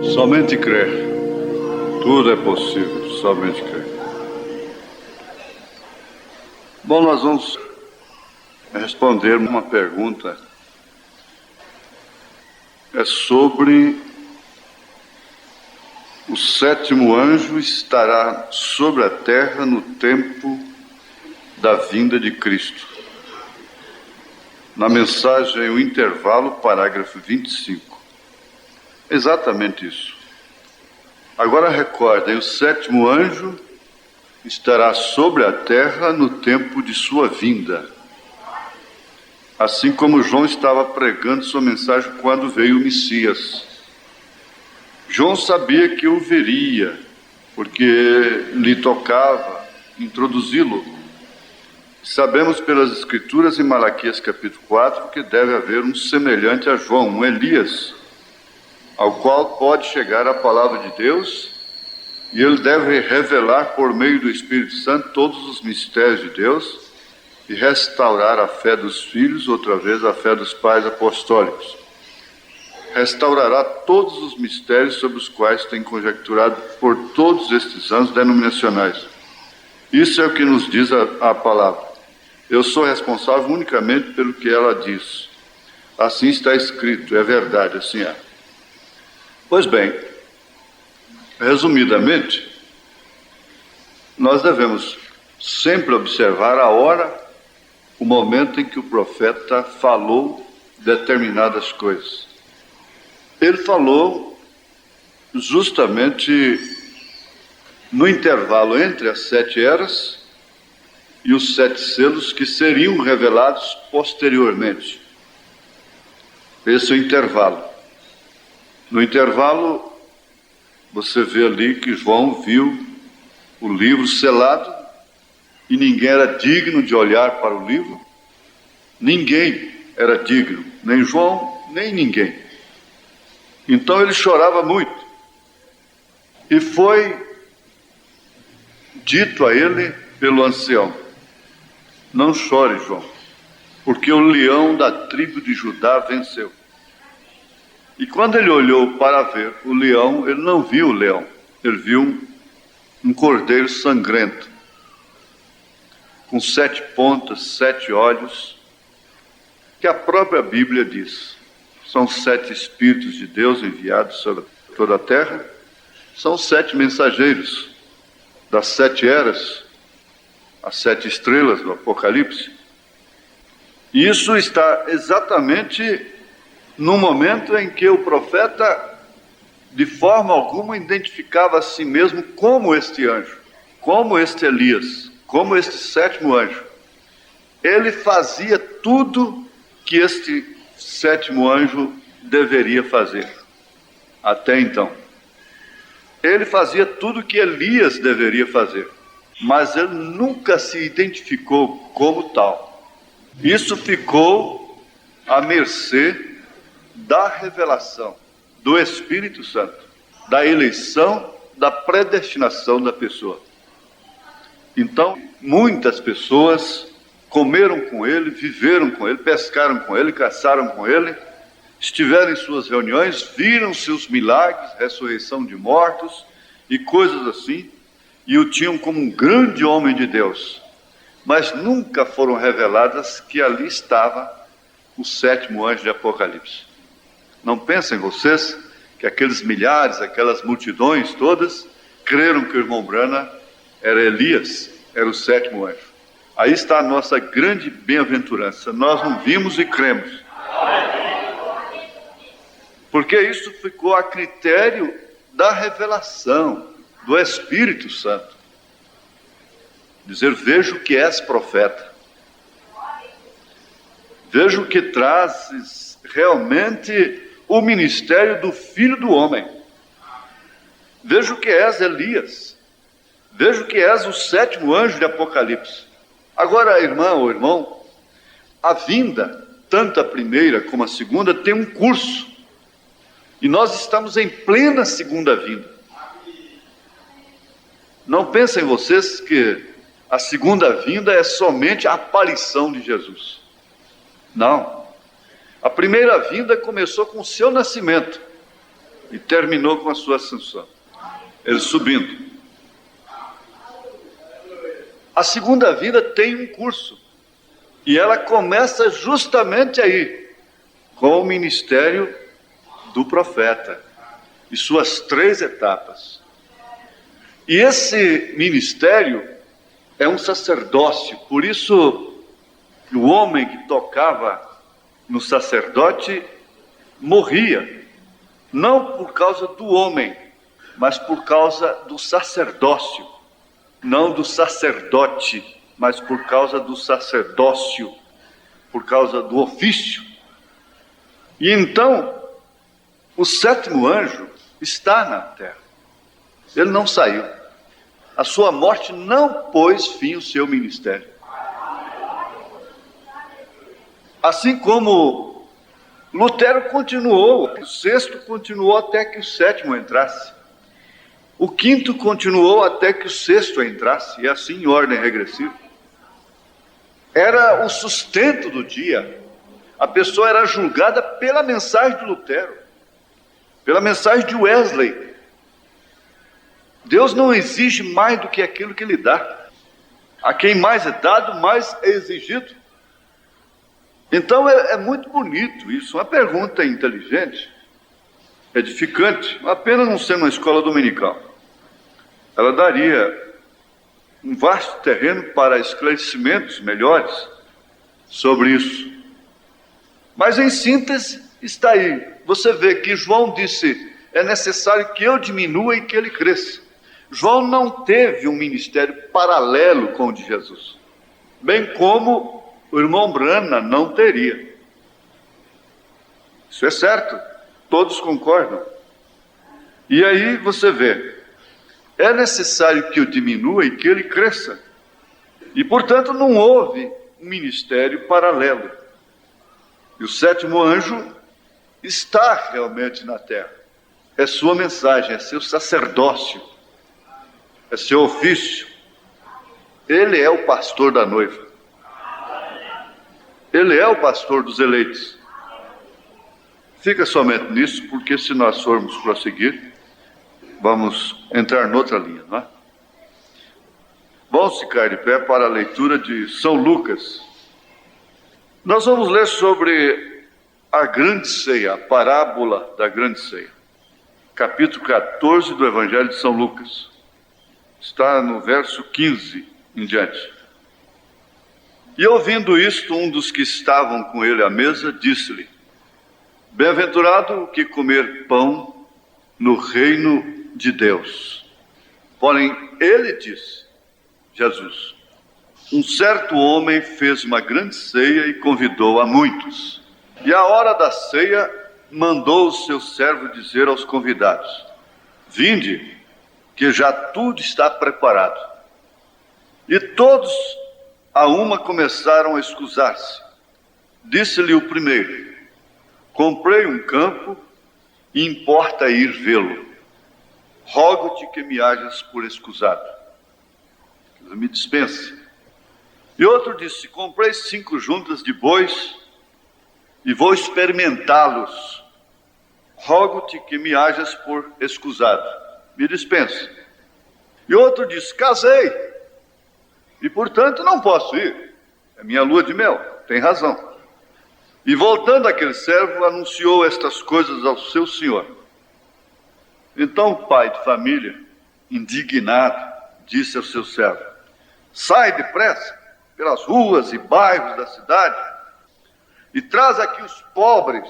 Somente crer. Tudo é possível, somente crer. Bom, nós vamos responder uma pergunta. É sobre o sétimo anjo estará sobre a terra no tempo da vinda de Cristo. Na mensagem, o intervalo, parágrafo 25. Exatamente isso. Agora recordem, o sétimo anjo estará sobre a terra no tempo de sua vinda. Assim como João estava pregando sua mensagem quando veio o Messias. João sabia que o veria, porque lhe tocava introduzi-lo. Sabemos pelas Escrituras, em Malaquias capítulo 4, que deve haver um semelhante a João, um Elias, ao qual pode chegar a palavra de Deus, e ele deve revelar por meio do Espírito Santo todos os mistérios de Deus e restaurar a fé dos filhos, outra vez a fé dos pais apostólicos. Restaurará todos os mistérios sobre os quais tem conjecturado por todos estes anos denominacionais. Isso é o que nos diz a palavra. Eu sou responsável unicamente pelo que ela diz. Assim está escrito, é verdade, assim é. Pois bem, resumidamente, nós devemos sempre observar a hora, o momento em que o profeta falou determinadas coisas. Ele falou justamente no intervalo entre as 7 eras e os 7 selos que seriam revelados posteriormente. Esse é o intervalo. No intervalo, você vê ali que João viu o livro selado e ninguém era digno de olhar para o livro. Ninguém era digno, nem João, nem ninguém. Então ele chorava muito. E foi dito a ele pelo ancião: não chore, João, porque o leão da tribo de Judá venceu. E quando ele olhou para ver o leão, ele não viu o leão, ele viu um cordeiro sangrento, com 7 pontas, 7 olhos, que a própria Bíblia diz. São 7 Espíritos de Deus enviados sobre toda a terra, são 7 mensageiros das 7 eras, as 7 estrelas do Apocalipse. E isso está exatamente no momento em que o profeta, de forma alguma, identificava a si mesmo como este anjo, como este Elias, como este sétimo anjo. Ele fazia tudo que este sétimo anjo deveria fazer, até então. Ele fazia tudo que Elias deveria fazer, mas ele nunca se identificou como tal. Isso ficou à mercê da revelação do Espírito Santo, da eleição, da predestinação da pessoa. Então, muitas pessoas comeram com ele, viveram com ele, pescaram com ele, caçaram com ele, estiveram em suas reuniões, viram seus milagres, ressurreição de mortos e coisas assim, e o tinham como um grande homem de Deus. Mas nunca foram reveladas que ali estava o sétimo anjo de Apocalipse. Não pensem vocês que aqueles milhares, aquelas multidões todas, creram que o irmão Branham era Elias, era o sétimo anjo. Aí está a nossa grande bem-aventurança. Nós não vimos e cremos. Porque isso ficou a critério da revelação do Espírito Santo. Dizer, vejo que és profeta. Vejo que trazes realmente o ministério do Filho do Homem. Vejo que és Elias. Vejo que és o sétimo anjo de Apocalipse. Agora, irmã ou irmão, a vinda, tanto a primeira como a segunda, tem um curso. E nós estamos em plena segunda vinda. Não pensem vocês que a segunda vinda é somente a aparição de Jesus. Não. A primeira vinda começou com o seu nascimento. E terminou com a sua ascensão, ele subindo. A segunda vinda tem um curso, e ela começa justamente aí, com o ministério do profeta e suas 3 etapas. E esse ministério é um sacerdócio, por isso o homem que tocava no sacerdote morria, não por causa do homem, mas por causa do sacerdócio, não do sacerdote, mas por causa do sacerdócio, por causa do ofício. E então, o 7º anjo está na terra, ele não saiu. A sua morte não pôs fim ao seu ministério. Assim como Lutero continuou, o 6º continuou até que o 7º entrasse. O 5º continuou até que o 6º entrasse, e assim em ordem regressiva. Era o sustento do dia. A pessoa era julgada pela mensagem de Lutero, pela mensagem de Wesley. Deus não exige mais do que aquilo que Ele dá. A quem mais é dado, mais é exigido. Então é muito bonito isso, uma pergunta inteligente, edificante, apenas não sendo uma escola dominical. Ela daria um vasto terreno para esclarecimentos melhores sobre isso. Mas em síntese está aí. Você vê que João disse, é necessário que eu diminua e que ele cresça. João não teve um ministério paralelo com o de Jesus, bem como o irmão Branham não teria. Isso é certo, todos concordam. E aí você vê, é necessário que eu diminua e que ele cresça. E portanto não houve um ministério paralelo. E o 7º anjo está realmente na terra. É sua mensagem, é seu sacerdócio, é seu ofício. Ele é o pastor da noiva. Ele é o pastor dos eleitos. Fica somente nisso, porque se nós formos prosseguir, vamos entrar noutra linha, não é? Vamos ficar de pé para a leitura de São Lucas. Nós vamos ler sobre a grande ceia, a parábola da grande ceia. Capítulo 14 do Evangelho de São Lucas. Está no verso 15 em diante. E ouvindo isto, um dos que estavam com ele à mesa, disse-lhe, bem-aventurado o que comer pão no reino de Deus. Porém, ele disse, Jesus, um certo homem fez uma grande ceia e convidou a muitos. E à hora da ceia, mandou o seu servo dizer aos convidados, vinde, que já tudo está preparado. E todos a uma começaram a escusar-se. Disse-lhe o primeiro, comprei um campo e importa ir vê-lo. Rogo-te que me hajas por escusado. Me dispense. E outro disse, comprei 5 juntas de bois e vou experimentá-los. Rogo-te que me hajas por escusado. Me dispense. E outro disse, casei e portanto não posso ir. É minha lua de mel. Tem razão. E voltando aquele servo, anunciou estas coisas ao seu senhor. Então o pai de família, indignado, disse ao seu servo, sai depressa pelas ruas e bairros da cidade e traz aqui os pobres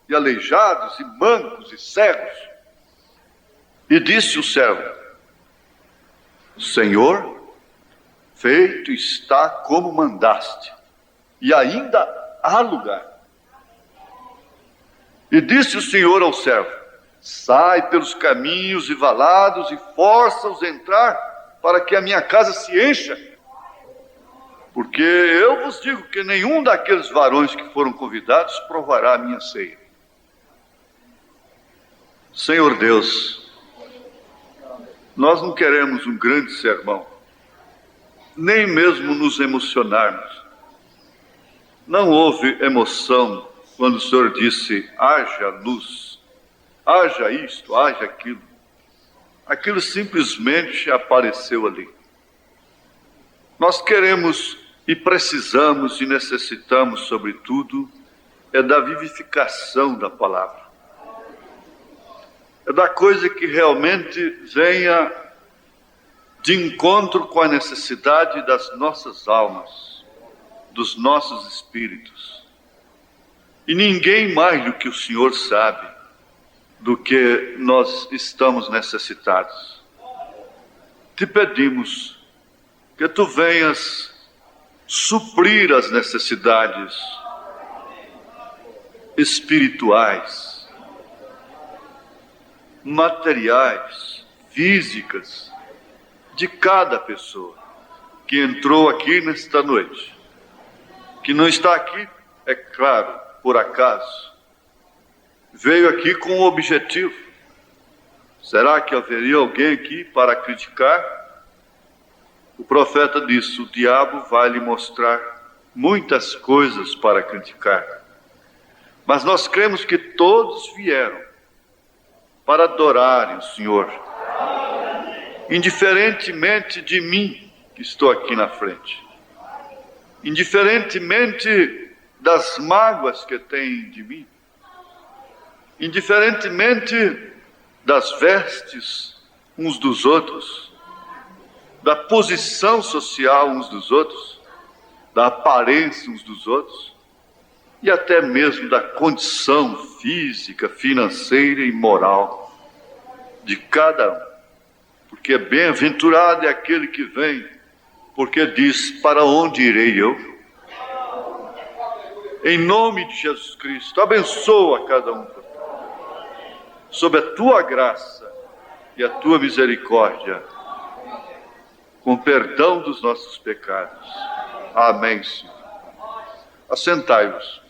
e aleijados e mancos e cegos. E disse o servo, Senhor, feito está como mandaste, e ainda há lugar. E disse o Senhor ao servo, sai pelos caminhos e valados e força-os a entrar, para que a minha casa se encha. Porque eu vos digo que nenhum daqueles varões que foram convidados provará a minha ceia. Senhor Deus, nós não queremos um grande sermão, nem mesmo nos emocionarmos. Não houve emoção quando o Senhor disse, haja luz. haja isto, haja aquilo. Aquilo simplesmente apareceu ali. Nós queremos e precisamos e necessitamos, sobretudo, da vivificação da palavra. Da coisa que realmente venha de encontro com a necessidade das nossas almas, dos nossos espíritos. E ninguém mais do que o Senhor sabe do que nós estamos necessitados. Te pedimos que tu venhas suprir as necessidades espirituais, materiais, físicas, de cada pessoa que entrou aqui nesta noite, que não está aqui, é claro, por acaso, veio aqui com um objetivo. Será que haveria alguém aqui para criticar? O profeta disse: o diabo vai lhe mostrar muitas coisas para criticar. Mas nós cremos que todos vieram para adorarem o Senhor, indiferentemente de mim, que estou aqui na frente, indiferentemente das mágoas que têm de mim, indiferentemente das vestes uns dos outros, da posição social uns dos outros, da aparência uns dos outros, e até mesmo da condição física, financeira e moral de cada um. Porque bem-aventurado é aquele que vem, porque diz: para onde irei eu? Em nome de Jesus Cristo, abençoa cada um, sob a tua graça e a tua misericórdia, com perdão dos nossos pecados. Amém, Senhor. Assentai-vos.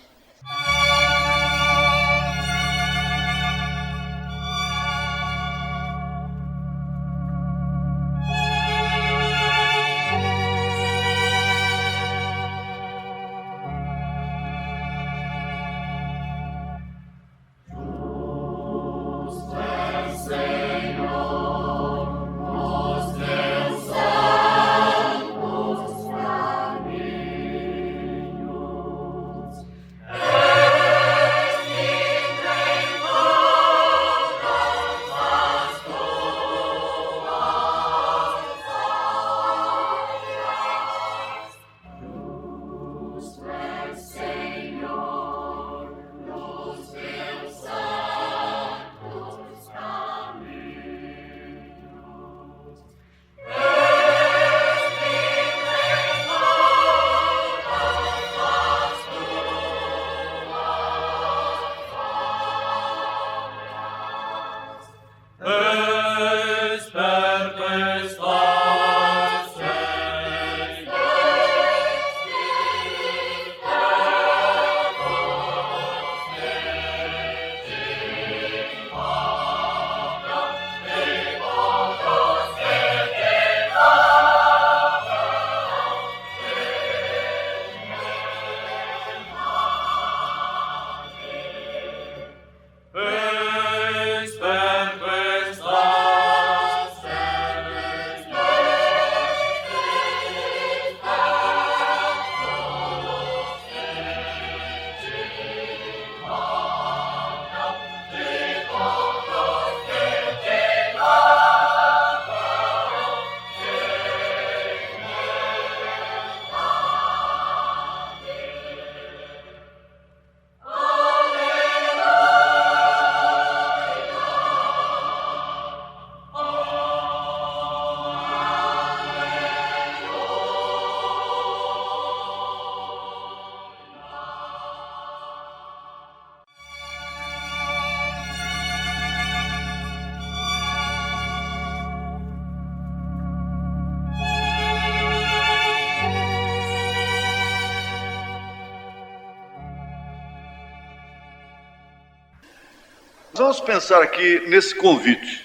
Vamos pensar aqui nesse convite.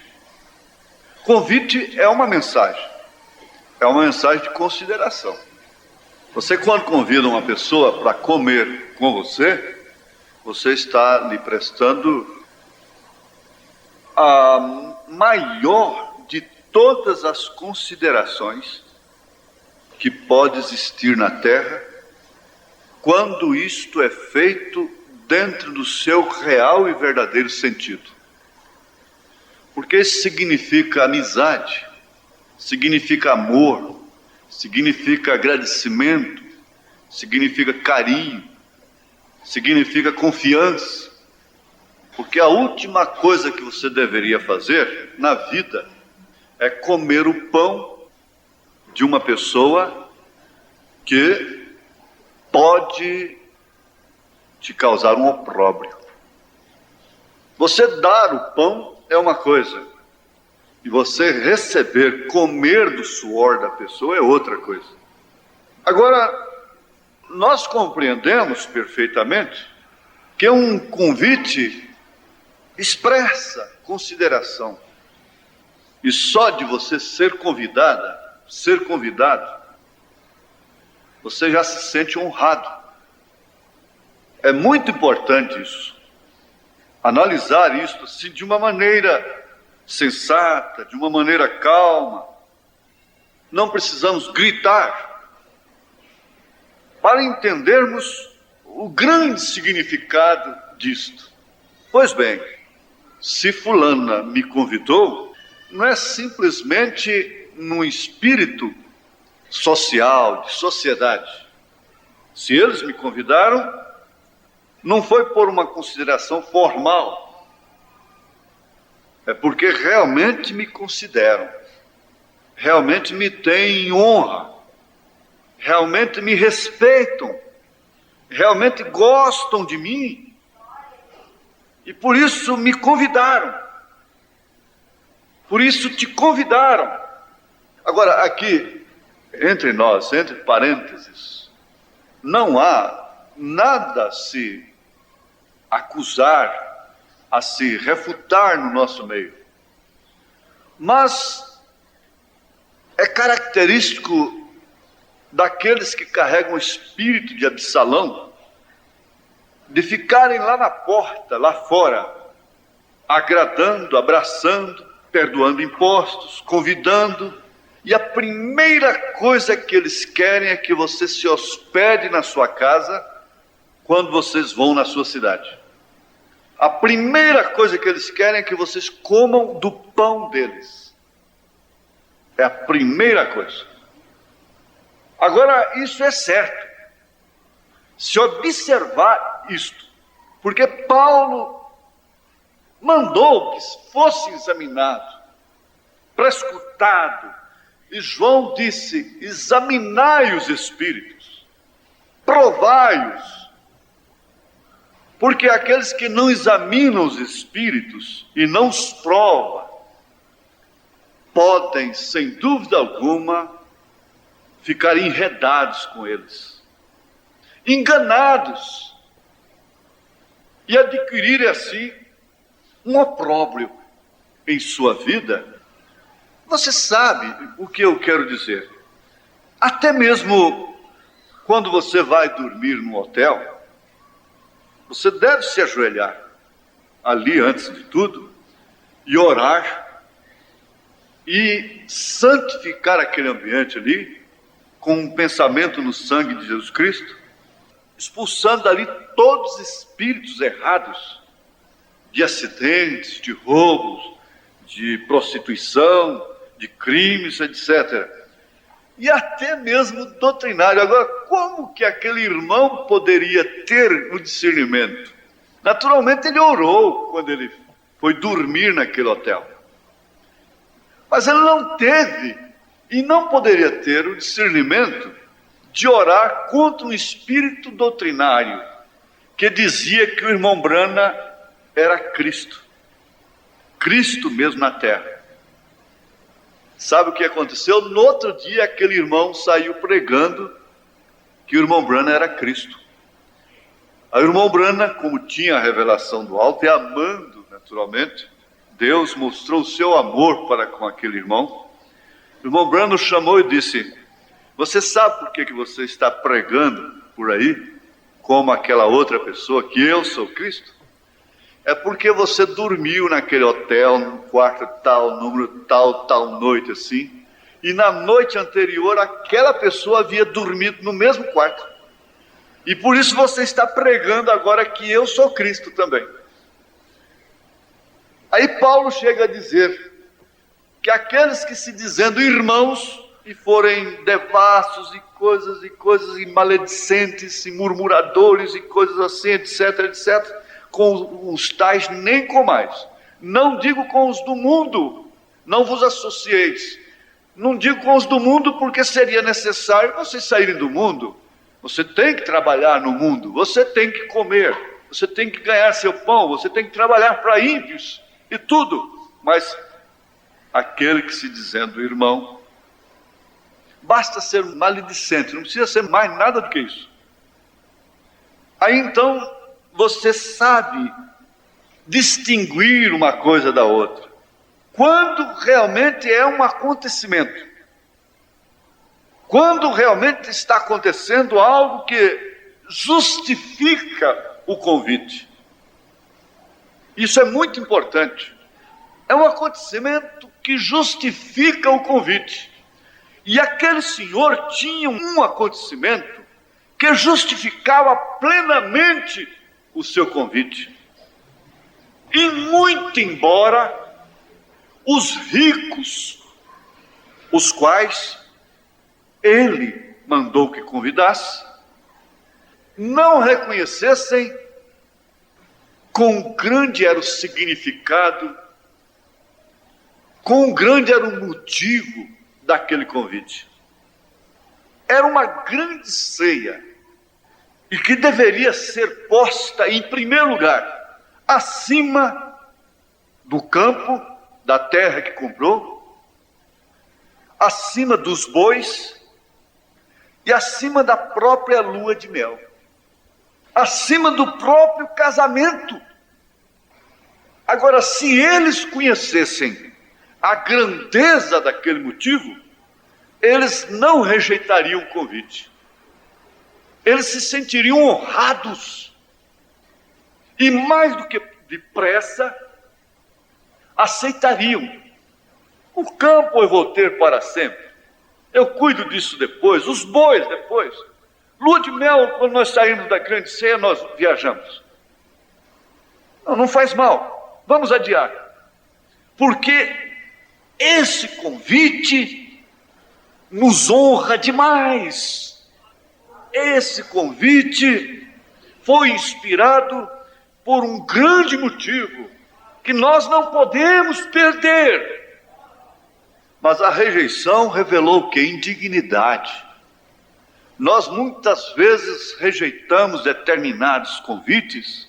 Convite é uma mensagem de consideração. Você, quando convida uma pessoa para comer com você, você está lhe prestando a maior de todas as considerações que pode existir na terra, quando isto é feito dentro do seu real e verdadeiro sentido. Porque isso significa amizade, significa amor, significa agradecimento, significa carinho, significa confiança. Porque a última coisa que você deveria fazer na vida é comer o pão de uma pessoa que pode te causar um opróbrio. Você dar o pão é uma coisa, e você receber, comer do suor da pessoa é outra coisa. Agora, nós compreendemos perfeitamente que um convite expressa consideração. E só de você ser convidada, ser convidado, você já se sente honrado. É muito importante isso. Analisar isso assim, de uma maneira sensata, de uma maneira calma. Não precisamos gritar para entendermos o grande significado disto. Pois bem, se fulana me convidou, não é simplesmente num espírito social, de sociedade. Se eles me convidaram, não foi por uma consideração formal. É porque realmente me consideram, realmente me têm honra, realmente me respeitam, realmente gostam de mim, e por isso me convidaram, por isso te convidaram. Agora, aqui, entre nós, entre parênteses, não há nada a se acusar, a se refutar no nosso meio. Mas é característico daqueles que carregam o espírito de Absalão, de ficarem lá na porta, lá fora, agradando, abraçando, perdoando impostos, convidando, e a primeira coisa que eles querem é que você se hospede na sua casa quando vocês vão na sua cidade. A primeira coisa que eles querem é que vocês comam do pão deles. É a primeira coisa. Agora, isso é certo. Se observar isto, porque Paulo mandou que fosse examinado, prescrutado, e João disse: examinai os espíritos, provai-os, porque aqueles que não examinam os espíritos e não os provam, podem, sem dúvida alguma, ficar enredados com eles, enganados, e adquirir assim um opróbrio em sua vida. Você sabe o que eu quero dizer. Até mesmo quando você vai dormir no hotel, você deve se ajoelhar ali antes de tudo e orar e santificar aquele ambiente ali com um pensamento no sangue de Jesus Cristo, expulsando ali todos os espíritos errados de acidentes, de roubos, de prostituição, de crimes, etc. E até mesmo doutrinário. Agora, como que aquele irmão poderia ter o discernimento? Naturalmente ele orou quando ele foi dormir naquele hotel. Mas ele não teve e não poderia ter o discernimento de orar contra um espírito doutrinário que dizia que o irmão Brana era Cristo. Cristo mesmo na terra. Sabe o que aconteceu? No outro dia, aquele irmão saiu pregando que o irmão Brana era Cristo. Aí o irmão Brana, como tinha a revelação do alto e amando, naturalmente, Deus mostrou o seu amor para com aquele irmão. O irmão Brana o chamou e disse: você sabe por que você está pregando por aí, como aquela outra pessoa, que eu sou Cristo? é porque você dormiu naquele hotel, no quarto tal, número tal, tal noite assim, e na noite anterior aquela pessoa havia dormido no mesmo quarto. E por isso você está pregando agora que eu sou Cristo também. Aí Paulo chega a dizer que aqueles que se dizendo irmãos e forem devassos e coisas, e maledicentes, e murmuradores, e coisas assim, etc, etc, com os tais nem comais. Não digo com os do mundo, não vos associeis. Não digo com os do mundo porque seria necessário vocês saírem do mundo. Você tem que trabalhar no mundo, você tem que comer, você tem que ganhar seu pão, você tem que trabalhar para ímpios e tudo. Mas aquele que se dizendo irmão, basta ser maledicente, não precisa ser mais nada do que isso. Aí então você sabe distinguir uma coisa da outra. Quando realmente é um acontecimento, quando realmente está acontecendo algo que justifica o convite. Isso é muito importante. É um acontecimento que justifica o convite. E aquele senhor tinha um acontecimento que justificava plenamente o seu convite. E muito embora os ricos, os quais ele mandou que convidasse, não reconhecessem quão grande era o significado, quão grande era o motivo daquele convite. Era uma grande ceia, e que deveria ser posta em primeiro lugar, acima do campo, da terra que comprou, acima dos bois e acima da própria lua de mel, acima do próprio casamento. Agora, se eles conhecessem a grandeza daquele motivo, eles não rejeitariam o convite. Eles se sentiriam honrados e, mais do que depressa, aceitariam. O campo eu vou ter para sempre, eu cuido disso depois, os bois depois. Lua de mel, quando nós saímos da grande ceia, nós viajamos. Não faz mal, vamos adiar. Porque esse convite nos honra demais. Esse convite foi inspirado por um grande motivo que nós não podemos perder. Mas a rejeição revelou o quê? Indignidade. Nós muitas vezes rejeitamos determinados convites,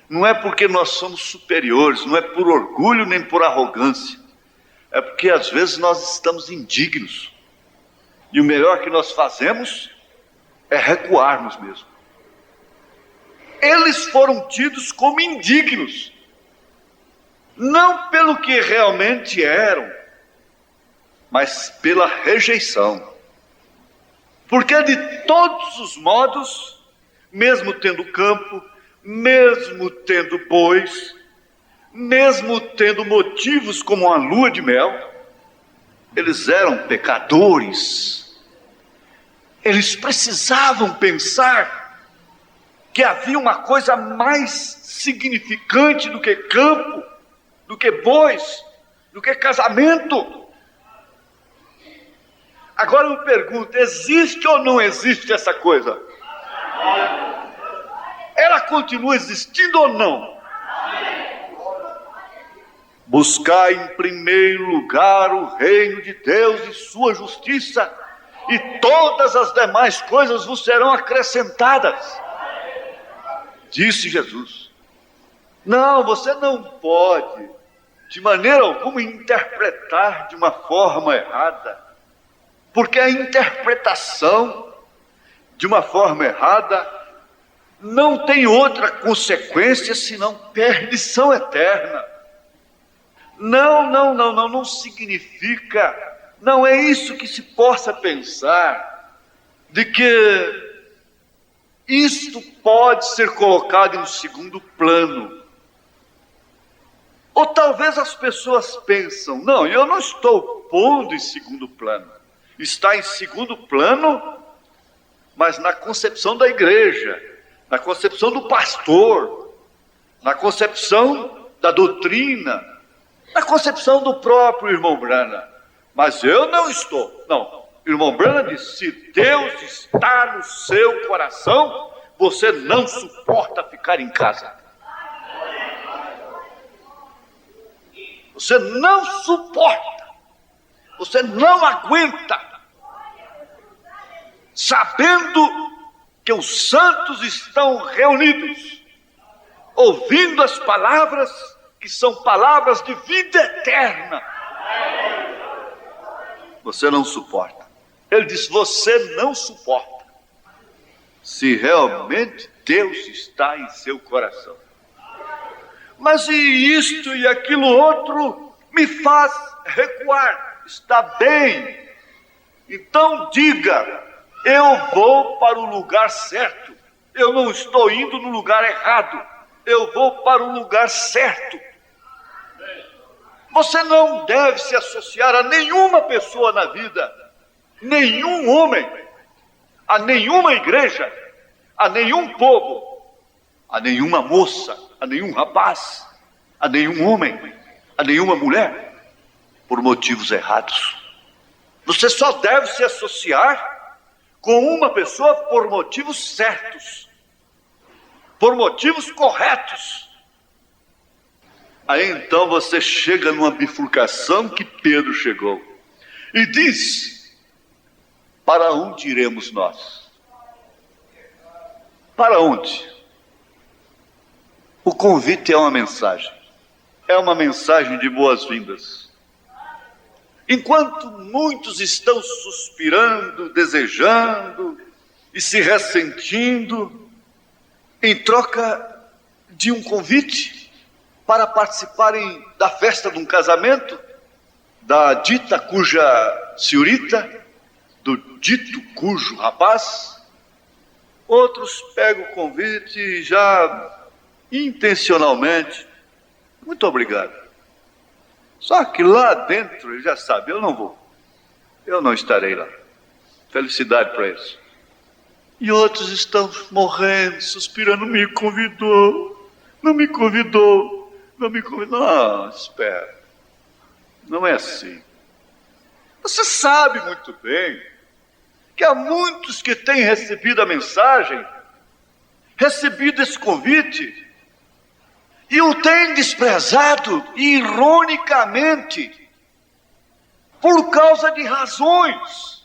não é porque nós somos superiores, não é por orgulho nem por arrogância, é porque às vezes nós estamos indignos, e o melhor que nós fazemos é recuarmos mesmo. Eles foram tidos como indignos, não pelo que realmente eram, mas pela rejeição. Porque de todos os modos, mesmo tendo campo, mesmo tendo bois, mesmo tendo motivos como a lua de mel, eles eram pecadores. Eles precisavam pensar que havia uma coisa mais significante do que campo, do que bois, do que casamento. Agora eu me pergunto, existe ou não existe essa coisa? Ela continua existindo ou não? Buscar em primeiro lugar o reino de Deus e sua justiça, e todas as demais coisas vos serão acrescentadas, disse Jesus. Não, você não pode, de maneira alguma, interpretar de uma forma errada, porque a interpretação de uma forma errada não tem outra consequência senão perdição eterna. Não significa, não é isso que se possa pensar, de que isto pode ser colocado em um segundo plano. Ou talvez as pessoas pensam, não, eu não estou pondo em segundo plano. Está em segundo plano, mas na concepção da igreja, na concepção do pastor, na concepção da doutrina, na concepção do próprio irmão Branham. Mas eu não estou. Não, irmão Branham disse, se Deus está no seu coração, você não suporta ficar em casa. Você não suporta. Você não aguenta. Sabendo que os santos estão reunidos, ouvindo as palavras que são palavras de vida eterna. Você não suporta. Ele diz, você não suporta. Se realmente Deus está em seu coração. Mas e isto e aquilo outro me faz recuar. Está bem. Então diga, eu vou para o lugar certo. Eu não estou indo no lugar errado. Eu vou para o lugar certo. Você não deve se associar a nenhuma pessoa na vida, nenhum homem, a nenhuma igreja, a nenhum povo, a nenhuma moça, a nenhum rapaz, a nenhum homem, a nenhuma mulher, por motivos errados. Você só deve se associar com uma pessoa por motivos certos, por motivos corretos. Aí então você chega numa bifurcação que Pedro chegou e diz, para onde iremos nós? Para onde? O convite é uma mensagem de boas-vindas. Enquanto muitos estão suspirando, desejando e se ressentindo, em troca de um convite para participarem da festa de um casamento, da dita cuja senhorita, do dito cujo rapaz, outros pegam o convite e já intencionalmente, muito obrigado. Só que lá dentro ele já sabe, eu não vou, eu não estarei lá. Felicidade para eles. E outros estão morrendo, suspirando, não me convidou, não me convidou, não me convidou. Não, espera, não é assim. Você sabe muito bem que há muitos que têm recebido a mensagem, recebido esse convite, e o têm desprezado ironicamente, por causa de razões,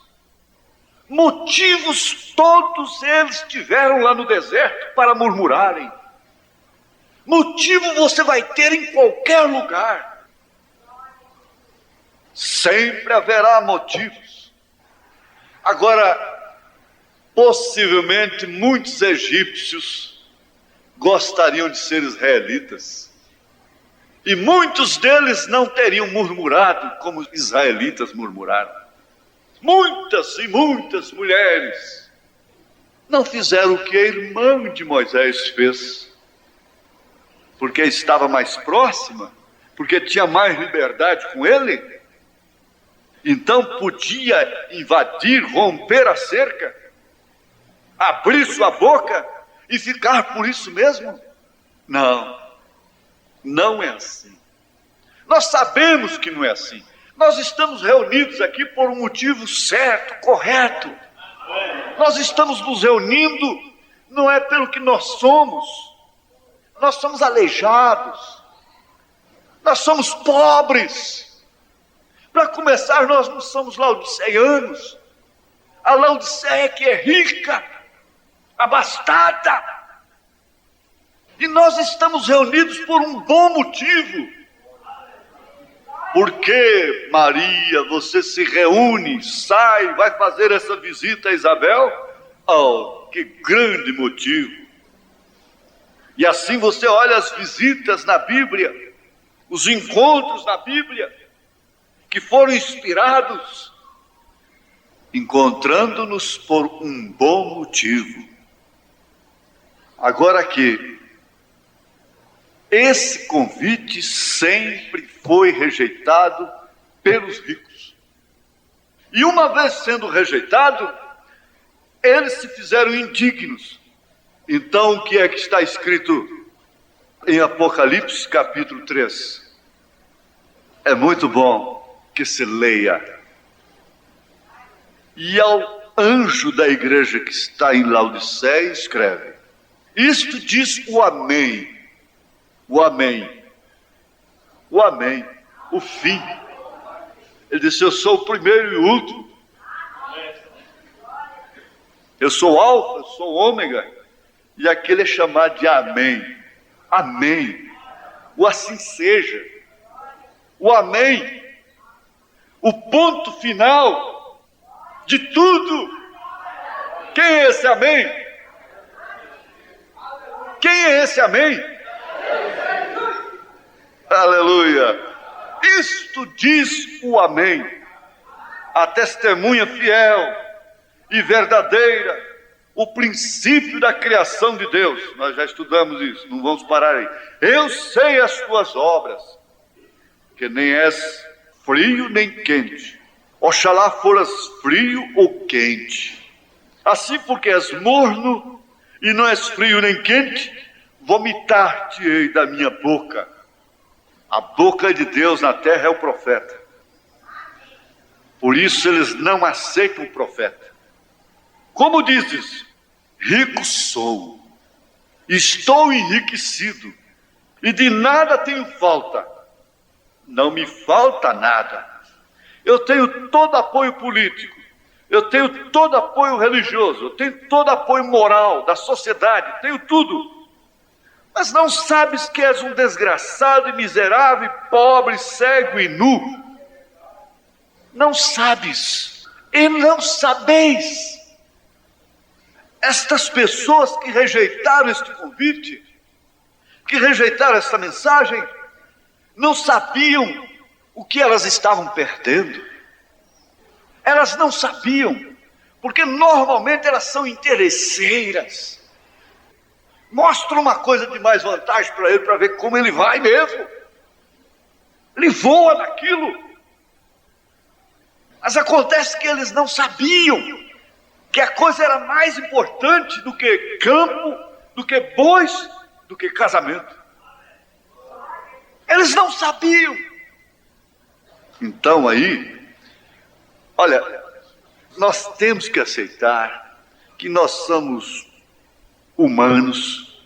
motivos todos eles tiveram lá no deserto para murmurarem. Motivo você vai ter em qualquer lugar. Sempre haverá motivos. Agora, possivelmente muitos egípcios gostariam de ser israelitas, e muitos deles não teriam murmurado como os israelitas murmuraram. Muitas e muitas mulheres não fizeram o que a irmã de Moisés fez, porque estava mais próxima, porque tinha mais liberdade com ele, então podia invadir, romper a cerca, abrir sua boca e ficar por isso mesmo? Não, não é assim. Nós sabemos que não é assim. Nós estamos reunidos aqui por um motivo certo, correto. Nós estamos nos reunindo, não é pelo que nós somos. Nós somos aleijados, nós somos pobres. Para começar, nós não somos laodiceianos. A Laodiceia que é rica, abastada, e nós estamos reunidos por um bom motivo. Porque, Maria, você se reúne, sai, vai fazer essa visita a Isabel? Oh, que grande motivo! E assim você olha as visitas na Bíblia, os encontros na Bíblia, que foram inspirados, encontrando-nos por um bom motivo. Agora aqui, esse convite sempre foi rejeitado pelos ricos. E uma vez sendo rejeitado, eles se fizeram indignos. Então, o que é que está escrito em Apocalipse capítulo 3? É muito bom que se leia. E ao anjo da igreja que está em Laodiceia escreve: isto diz o Amém, o Amém, o Amém, o fim. Ele disse: eu sou o primeiro e o último. Eu sou o Alfa, eu sou o Ômega. E aquele é chamado de Amém. Amém. O assim seja. O Amém. O ponto final de tudo. Quem é esse Amém? Quem é esse Amém? Aleluia. Isto diz o Amém, a testemunha fiel e verdadeira, o princípio da criação de Deus. Nós já estudamos isso, não vamos parar aí. Eu sei as tuas obras, que nem és frio nem quente. Oxalá foras frio ou quente. Assim, porque és morno e não és frio nem quente, vomitar-te-ei da minha boca. A boca de Deus na terra é o profeta. Por isso eles não aceitam o profeta. Como dizes, rico sou, estou enriquecido, e de nada tenho falta. Não me falta nada. Eu tenho todo apoio político, eu tenho todo apoio religioso, eu tenho todo apoio moral da sociedade, tenho tudo. Mas não sabes que és um desgraçado e miserável, pobre, cego e nu? Não sabes, e não sabeis. Estas pessoas que rejeitaram este convite, que rejeitaram esta mensagem, não sabiam o que elas estavam perdendo. Elas não sabiam, porque normalmente elas são interesseiras. Mostra uma coisa de mais vantagem para ele, para ver como ele vai mesmo. Ele voa naquilo. Mas acontece que eles não sabiam que a coisa era mais importante do que campo, do que bois, do que casamento. Eles não sabiam. Então aí, olha, nós temos que aceitar que nós somos humanos,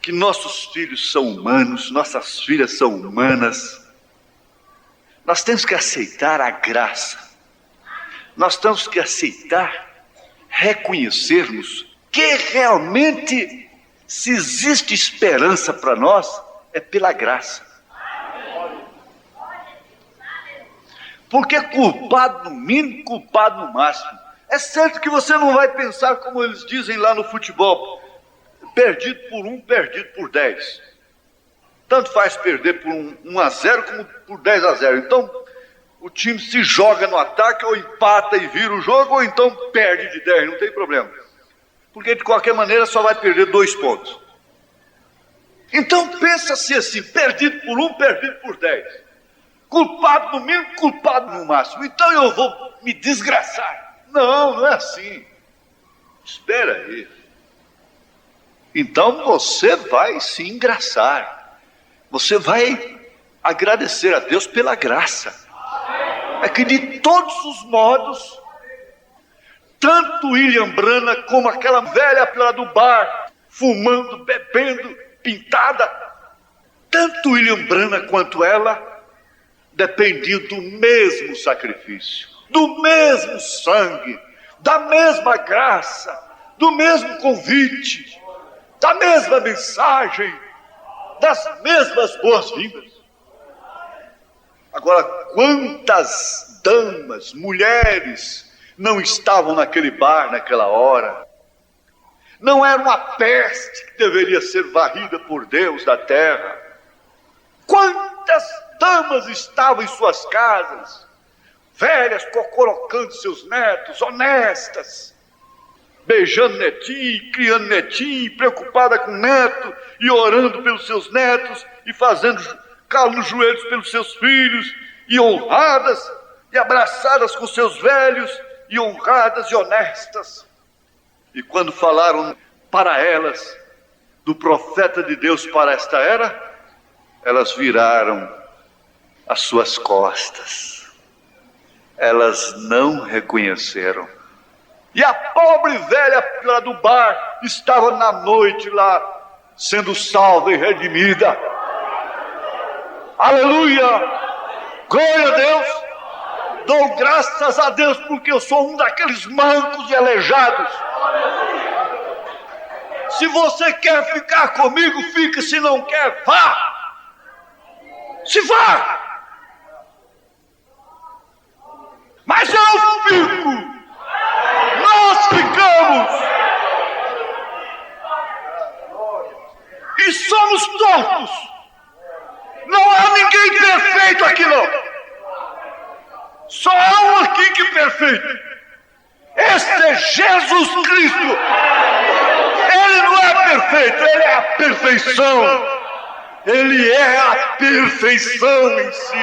que nossos filhos são humanos, nossas filhas são humanas. Nós temos que aceitar a graça. Nós temos que aceitar, reconhecermos que realmente, se existe esperança para nós, é pela graça. Porque culpado no mínimo, culpado no máximo. É certo que você não vai pensar como eles dizem lá no futebol: perdido por 1, perdido por 10. Tanto faz perder por 1-0 como por 10-0. Então, o time se joga no ataque, ou empata e vira o jogo, ou então perde de 10, não tem problema. Porque de qualquer maneira só vai perder 2 pontos. Então pensa-se assim: perdido por 1, perdido por 10. Culpado no mínimo, culpado no máximo. Então eu vou me desgraçar. Não, não é assim. Espera aí. Então você vai se engraçar. Você vai agradecer a Deus pela graça. É que de todos os modos, tanto William Branham como aquela velha lá do bar, fumando, bebendo, pintada, tanto William Branham quanto ela dependiam do mesmo sacrifício, do mesmo sangue, da mesma graça, do mesmo convite, da mesma mensagem, das mesmas boas-vindas. Agora, quantas damas, mulheres não estavam naquele bar naquela hora? Não era uma peste que deveria ser varrida por Deus da terra? Quantas damas estavam em suas casas, velhas cocorocando seus netos, honestas, beijando netinho, criando netinho, preocupada com neto, e orando pelos seus netos, e fazendo calo nos joelhos pelos seus filhos, e honradas, e abraçadas com seus velhos, e honradas e honestas. E quando falaram para elas do profeta de Deus para esta era, elas viraram as suas costas. Elas não reconheceram. E a pobre velha lá do bar estava na noite lá, sendo salva e redimida. Aleluia! Glória a Deus! Dou graças a Deus porque eu sou um daqueles mancos e aleijados. Se você quer ficar comigo, fica. Se não quer, vá. Se vá. Mas eu fico. Nós ficamos. E somos todos. Não há ninguém perfeito aqui, não. Só há um aqui que é perfeito. Este é Jesus Cristo. Ele não é perfeito, ele é a perfeição. Ele é a perfeição em si.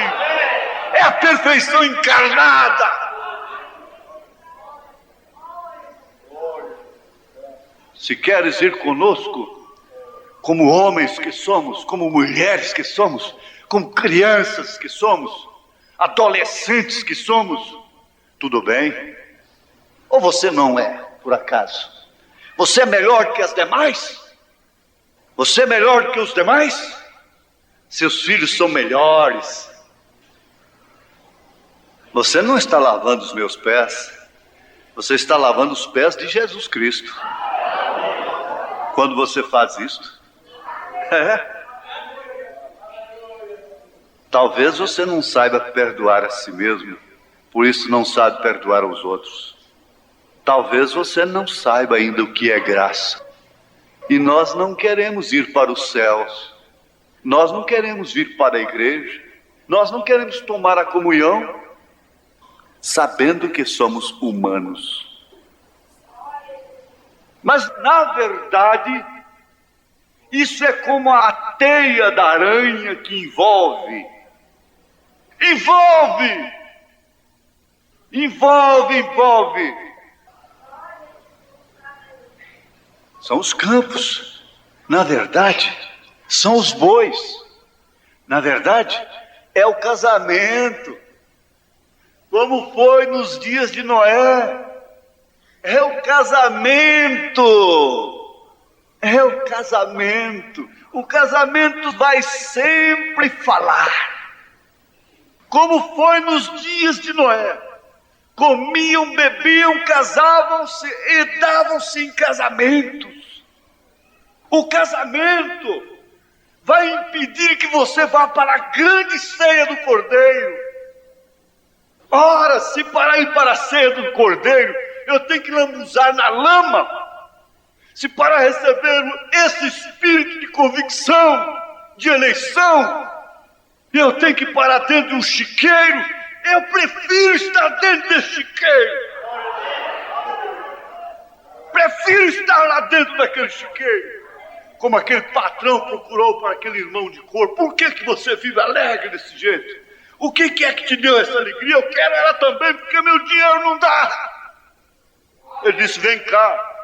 É a perfeição encarnada. Se queres ir conosco, como homens que somos, como mulheres que somos, como crianças que somos, adolescentes que somos, tudo bem? Ou você não é, por acaso? Você é melhor que as demais? Você é melhor que os demais? Seus filhos são melhores. Você não está lavando os meus pés. Você está lavando os pés de Jesus Cristo. Quando você faz isso. Talvez você não saiba perdoar a si mesmo. Por isso não sabe perdoar aos outros. Talvez você não saiba ainda o que é graça. E nós não queremos ir para os céus. Nós não queremos vir para a igreja. Nós não queremos tomar a comunhão, sabendo que somos humanos. Mas, na verdade, isso é como a teia da aranha que envolve. São os campos. Na verdade, são os bois. Na verdade, é o casamento. Como foi nos dias de Noé. É o casamento. É o casamento. O casamento vai sempre falar. Como foi nos dias de Noé. Comiam, bebiam, casavam-se e davam-se em casamentos. O casamento vai impedir que você vá para a grande ceia do Cordeiro. Ora, se para ir para a ceia do Cordeiro, eu tenho que lambuzar na lama. Se para receber esse espírito de convicção, de eleição, eu tenho que ir para dentro de um chiqueiro, eu prefiro estar dentro desse chiqueiro. Prefiro estar lá dentro daquele chiqueiro. Como aquele patrão procurou para aquele irmão de cor. Por que você vive alegre desse jeito? O que é que te deu essa alegria? Eu quero ela também, porque meu dinheiro não dá. Ele disse, vem cá.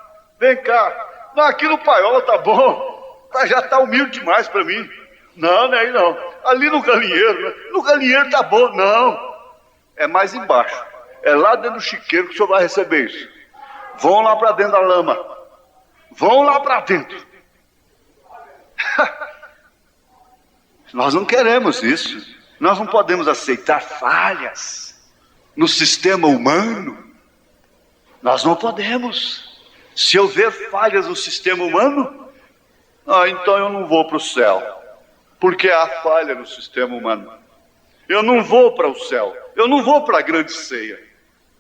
Não, aqui no paiol tá bom. Já tá humilde demais para mim. Não, não é aí não. Ali no galinheiro, né? No galinheiro tá bom. Não. É mais embaixo. É lá dentro do chiqueiro que o senhor vai receber isso. Vão lá para dentro da lama. Vão lá para dentro. Nós não queremos isso. Nós não podemos aceitar falhas no sistema humano. Nós não podemos. Se eu ver falhas no sistema humano, então eu não vou para o céu, porque há falha no sistema humano. Eu não vou para o céu. Eu não vou para a grande ceia.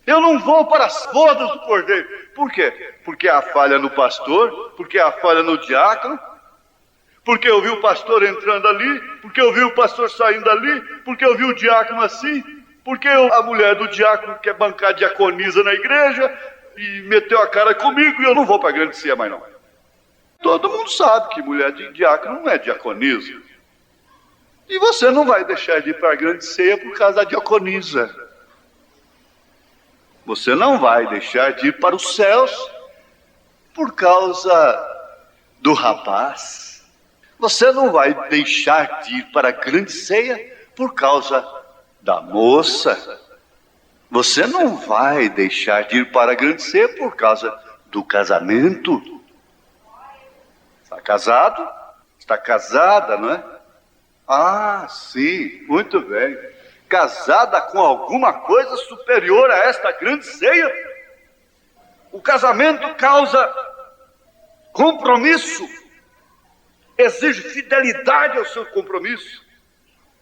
Eu não vou para as bodas do Cordeiro. Por quê? Porque há falha no pastor, porque há falha no diácono, porque eu vi o pastor entrando ali, porque eu vi o pastor saindo ali, porque eu vi o diácono assim, porque a mulher do diácono quer bancar diaconisa na igreja. e meteu a cara comigo e eu não vou para a grande ceia mais não. Todo mundo sabe que mulher de diácono não é diaconisa. E você não vai deixar de ir para a grande ceia por causa da diaconisa. Você não vai deixar de ir para os céus por causa do rapaz. Você não vai deixar de ir para a grande ceia por causa da moça. Você não vai deixar de ir para a grande ceia por causa do casamento. Está casado? Está casada, não é? Ah, sim, muito bem. Casada com alguma coisa superior a esta grande ceia? O casamento causa compromisso, exige fidelidade ao seu compromisso.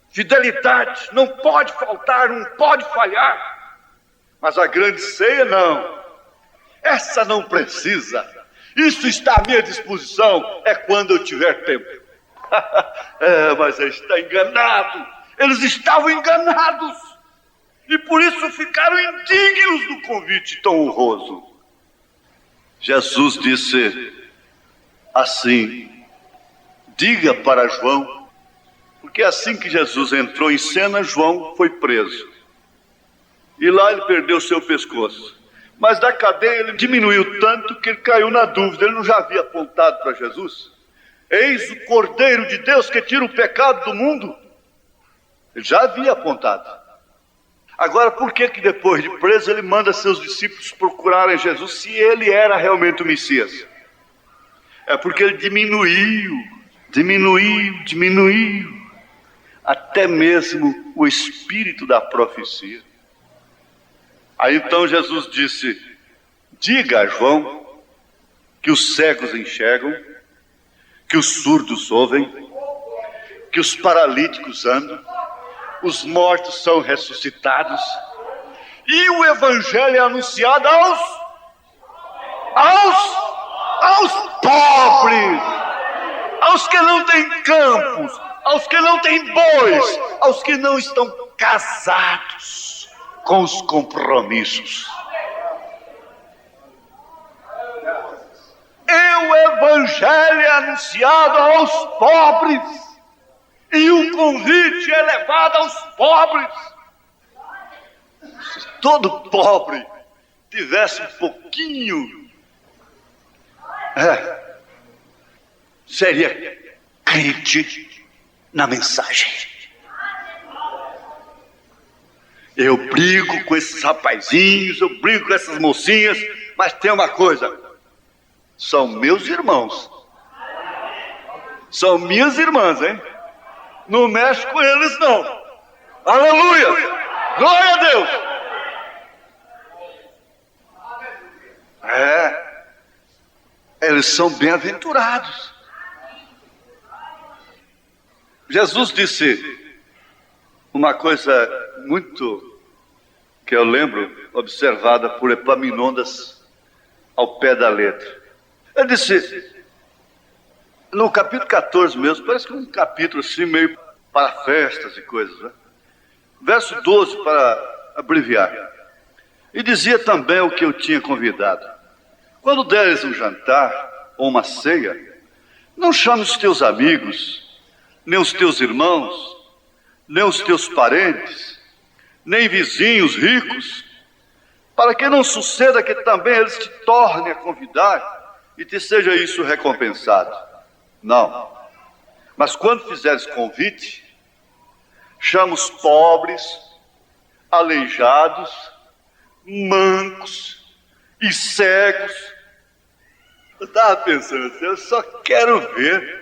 Fidelidade não pode faltar, não pode falhar. Mas a grande ceia não. Essa não precisa. Isso está à minha disposição, é quando eu tiver tempo. Mas ele está enganado. Eles estavam enganados. E por isso ficaram indignos do convite tão honroso. Jesus disse assim: diga para João, porque assim que Jesus entrou em cena, João foi preso. E lá ele perdeu seu pescoço. Mas da cadeia ele diminuiu tanto que ele caiu na dúvida. Ele não já havia apontado para Jesus: eis o Cordeiro de Deus que tira o pecado do mundo. Ele já havia apontado. Agora, por que depois de preso ele manda seus discípulos procurarem Jesus se ele era realmente o Messias? É porque ele diminuiu, até mesmo o espírito da profecia. Aí então Jesus disse: diga a João que os cegos enxergam, que os surdos ouvem, que os paralíticos andam, os mortos são ressuscitados, e o evangelho é anunciado aos pobres, aos que não têm campos, aos que não têm bois, aos que não estão casados com os compromissos. E o evangelho é anunciado aos pobres, e o convite é levado aos pobres. Se todo pobre tivesse um pouquinho, seria crente na mensagem. Eu brigo com esses rapazinhos, eu brigo com essas mocinhas, mas tem uma coisa: são meus irmãos, são minhas irmãs, hein? Não mexe com eles não. Aleluia! Glória a Deus! Eles são bem-aventurados. Jesus disse uma coisa muito que eu lembro, observada por Epaminondas ao pé da letra. Ele disse, no capítulo 14 mesmo, parece que é um capítulo assim meio para festas e coisas, né? Verso 12, para abreviar. E dizia também o que eu tinha convidado: quando deres um jantar ou uma ceia, não chames os teus amigos, nem os teus irmãos, nem os teus parentes, nem vizinhos ricos, para que não suceda que também eles te tornem a convidar e te seja isso recompensado. Não. Mas quando fizeres convite, chama os pobres, aleijados, mancos e cegos. Eu estava pensando assim, eu só quero ver.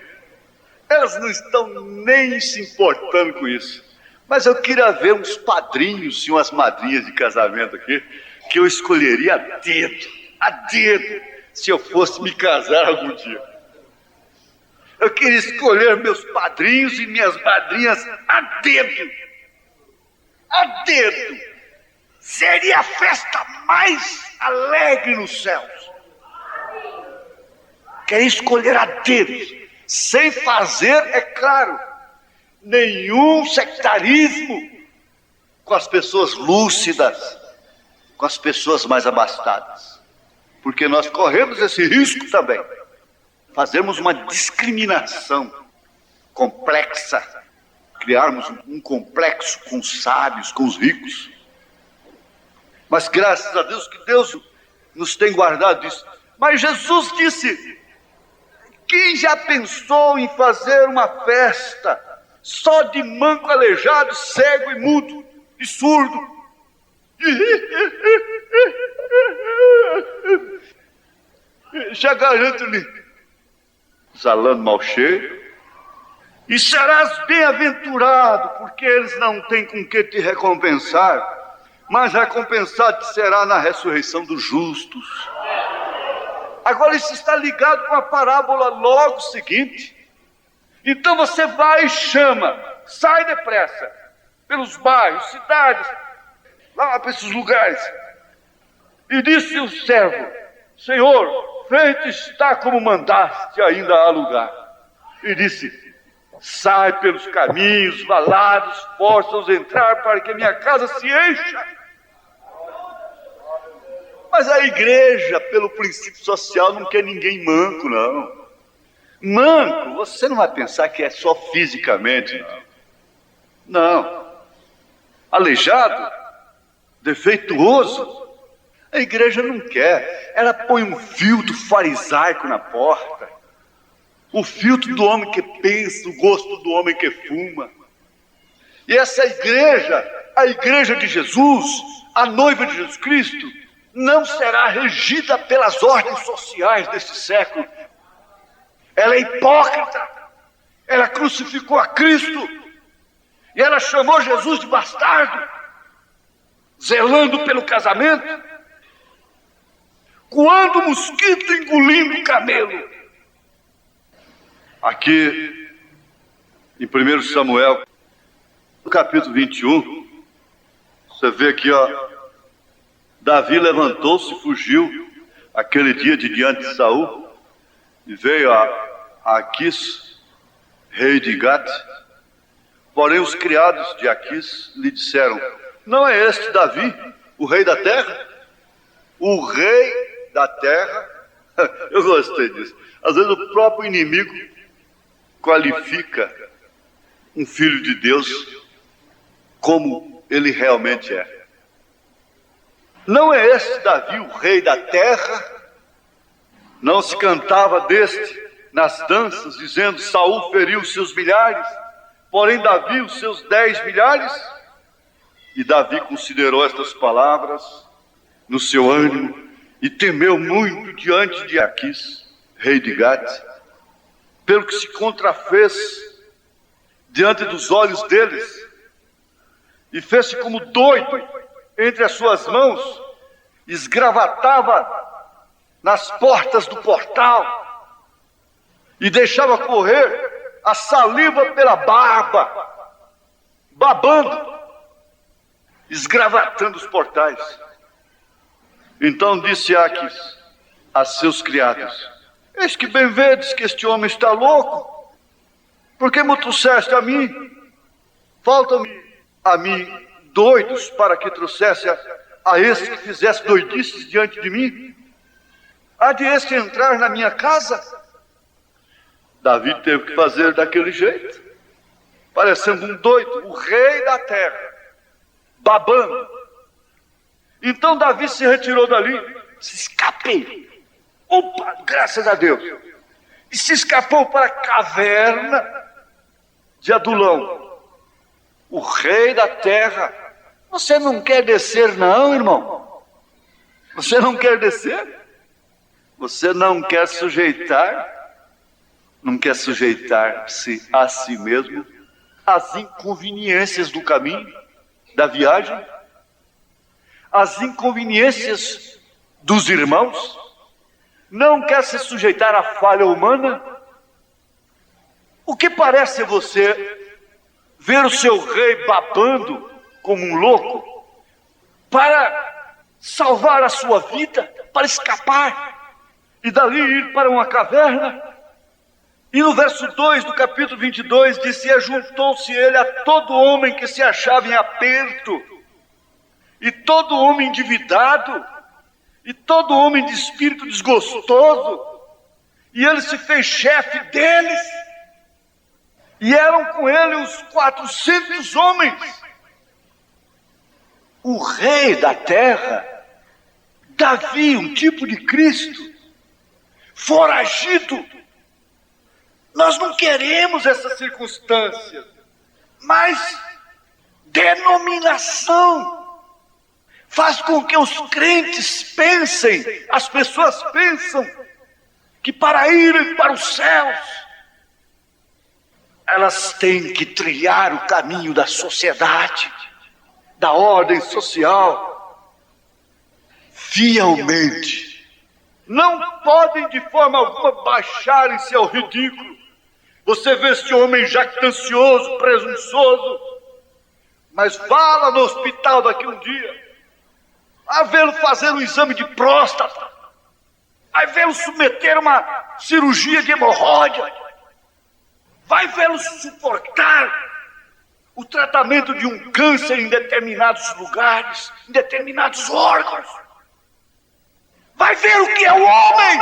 Elas não estão nem se importando com isso. Mas eu queria ver uns padrinhos e umas madrinhas de casamento aqui, que eu escolheria a dedo, se eu fosse me casar algum dia. Eu queria escolher meus padrinhos e minhas madrinhas a dedo. A dedo. Seria a festa mais alegre nos céus. Queria escolher a dedo. Sem fazer, é claro, nenhum sectarismo com as pessoas lúcidas, com as pessoas mais abastadas. porque nós corremos esse risco também. Fazemos uma discriminação complexa, criarmos um complexo com os sábios, com os ricos. Mas graças a Deus que Deus nos tem guardado disso. Mas Jesus disse: quem já pensou em fazer uma festa só de manco, aleijado, cego e mudo e surdo? Já garanto-lhe, salando mal cheio, e serás bem-aventurado, porque eles não têm com que te recompensar, mas recompensado será na ressurreição dos justos. Agora isso está ligado com a parábola logo seguinte. Então você vai e chama, sai depressa, pelos bairros, cidades, lá para esses lugares. E disse o servo: Senhor, feito está como mandaste, ainda há lugar. E disse: sai pelos caminhos, valados, força-os entrar, para que minha casa se encha. Mas a igreja, pelo princípio social, não quer ninguém manco, não. Manco, você não vai pensar que é só fisicamente, não. Não. Aleijado, defeituoso, a igreja não quer. Ela põe um filtro farisaico na porta. O filtro do homem que pensa, o gosto do homem que fuma. E essa igreja, a igreja de Jesus, a noiva de Jesus Cristo, não será regida pelas ordens sociais deste século. Ela é hipócrita. Ela crucificou a Cristo e ela chamou Jesus de bastardo, zelando pelo casamento, coando mosquito, engolindo camelo. Aqui em 1 Samuel, no capítulo 21, você vê aqui, Davi levantou-se, fugiu aquele dia de diante de Saul, e veio a Aquis, rei de Gate. Porém os criados de Aquis lhe disseram: não é este Davi, o rei da terra? O rei da terra? Eu gostei disso. Às vezes o próprio inimigo qualifica um filho de Deus como ele realmente é. Não é este Davi o rei da terra? Não se cantava deste nas danças, dizendo: Saul feriu os seus milhares, porém Davi os seus 10 milhares? E Davi considerou estas palavras no seu ânimo e temeu muito diante de Aquis, rei de Gate, pelo que se contrafez diante dos olhos deles, e fez-se como doido entre as suas mãos, esgravatava nas portas do portal e deixava correr a saliva pela barba, babando, esgravatando os portais. Então disse Aquis a seus criados: eis que bem vedes que este homem está louco. Por que me trouxeste a mim? Faltam-me a mim doidos para que trouxesse a este que fizesse doidices diante de mim? Há de este entrar na minha casa? Davi teve que fazer daquele jeito, parecendo um doido, o rei da terra, babando. Então Davi se retirou dali, se escapei. Opa, graças a Deus. E se escapou para a caverna de Adulão, o rei da terra. Você não quer descer não, irmão? Você não quer descer? Você não quer sujeitar? Não quer sujeitar-se a si mesmo às inconveniências do caminho, da viagem, às inconveniências dos irmãos? Não quer se sujeitar à falha humana? O que parece a você ver o seu rei babando como um louco para salvar a sua vida, para escapar e dali ir para uma caverna? E no verso 2 do capítulo 22 diz: e ajuntou-se ele a todo homem que se achava em aperto, e todo homem endividado, e todo homem de espírito desgostoso, e ele se fez chefe deles, e eram com ele uns 400 homens. O rei da terra, Davi, um tipo de Cristo, foragido. Nós não queremos essa circunstância, mas denominação faz com que os crentes pensem, as pessoas pensam, que para irem para os céus, elas têm que trilhar o caminho da sociedade, da ordem social, fielmente. Não podem de forma alguma baixarem-se ao ridículo. Você vê este homem jactancioso, presunçoso, mas vá lá no hospital daqui um dia, a vê-lo fazer um exame de próstata, vai vê-lo submeter a uma cirurgia de hemorroida, vai vê-lo suportar o tratamento de um câncer em determinados lugares, em determinados órgãos. Vai ver o que é o homem.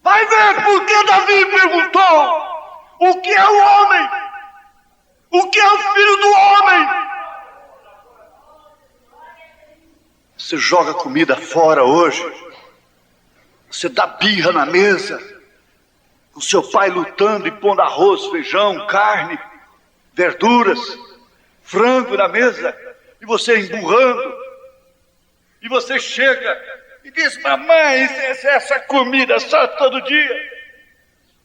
Vai ver porque Davi perguntou: o que é o homem? O que é o filho do homem? Você joga comida fora hoje, você dá birra na mesa, o seu pai lutando e pondo arroz, feijão, carne, verduras, frango na mesa, e você emburrando, e você chega e diz: mamãe, essa comida só todo dia.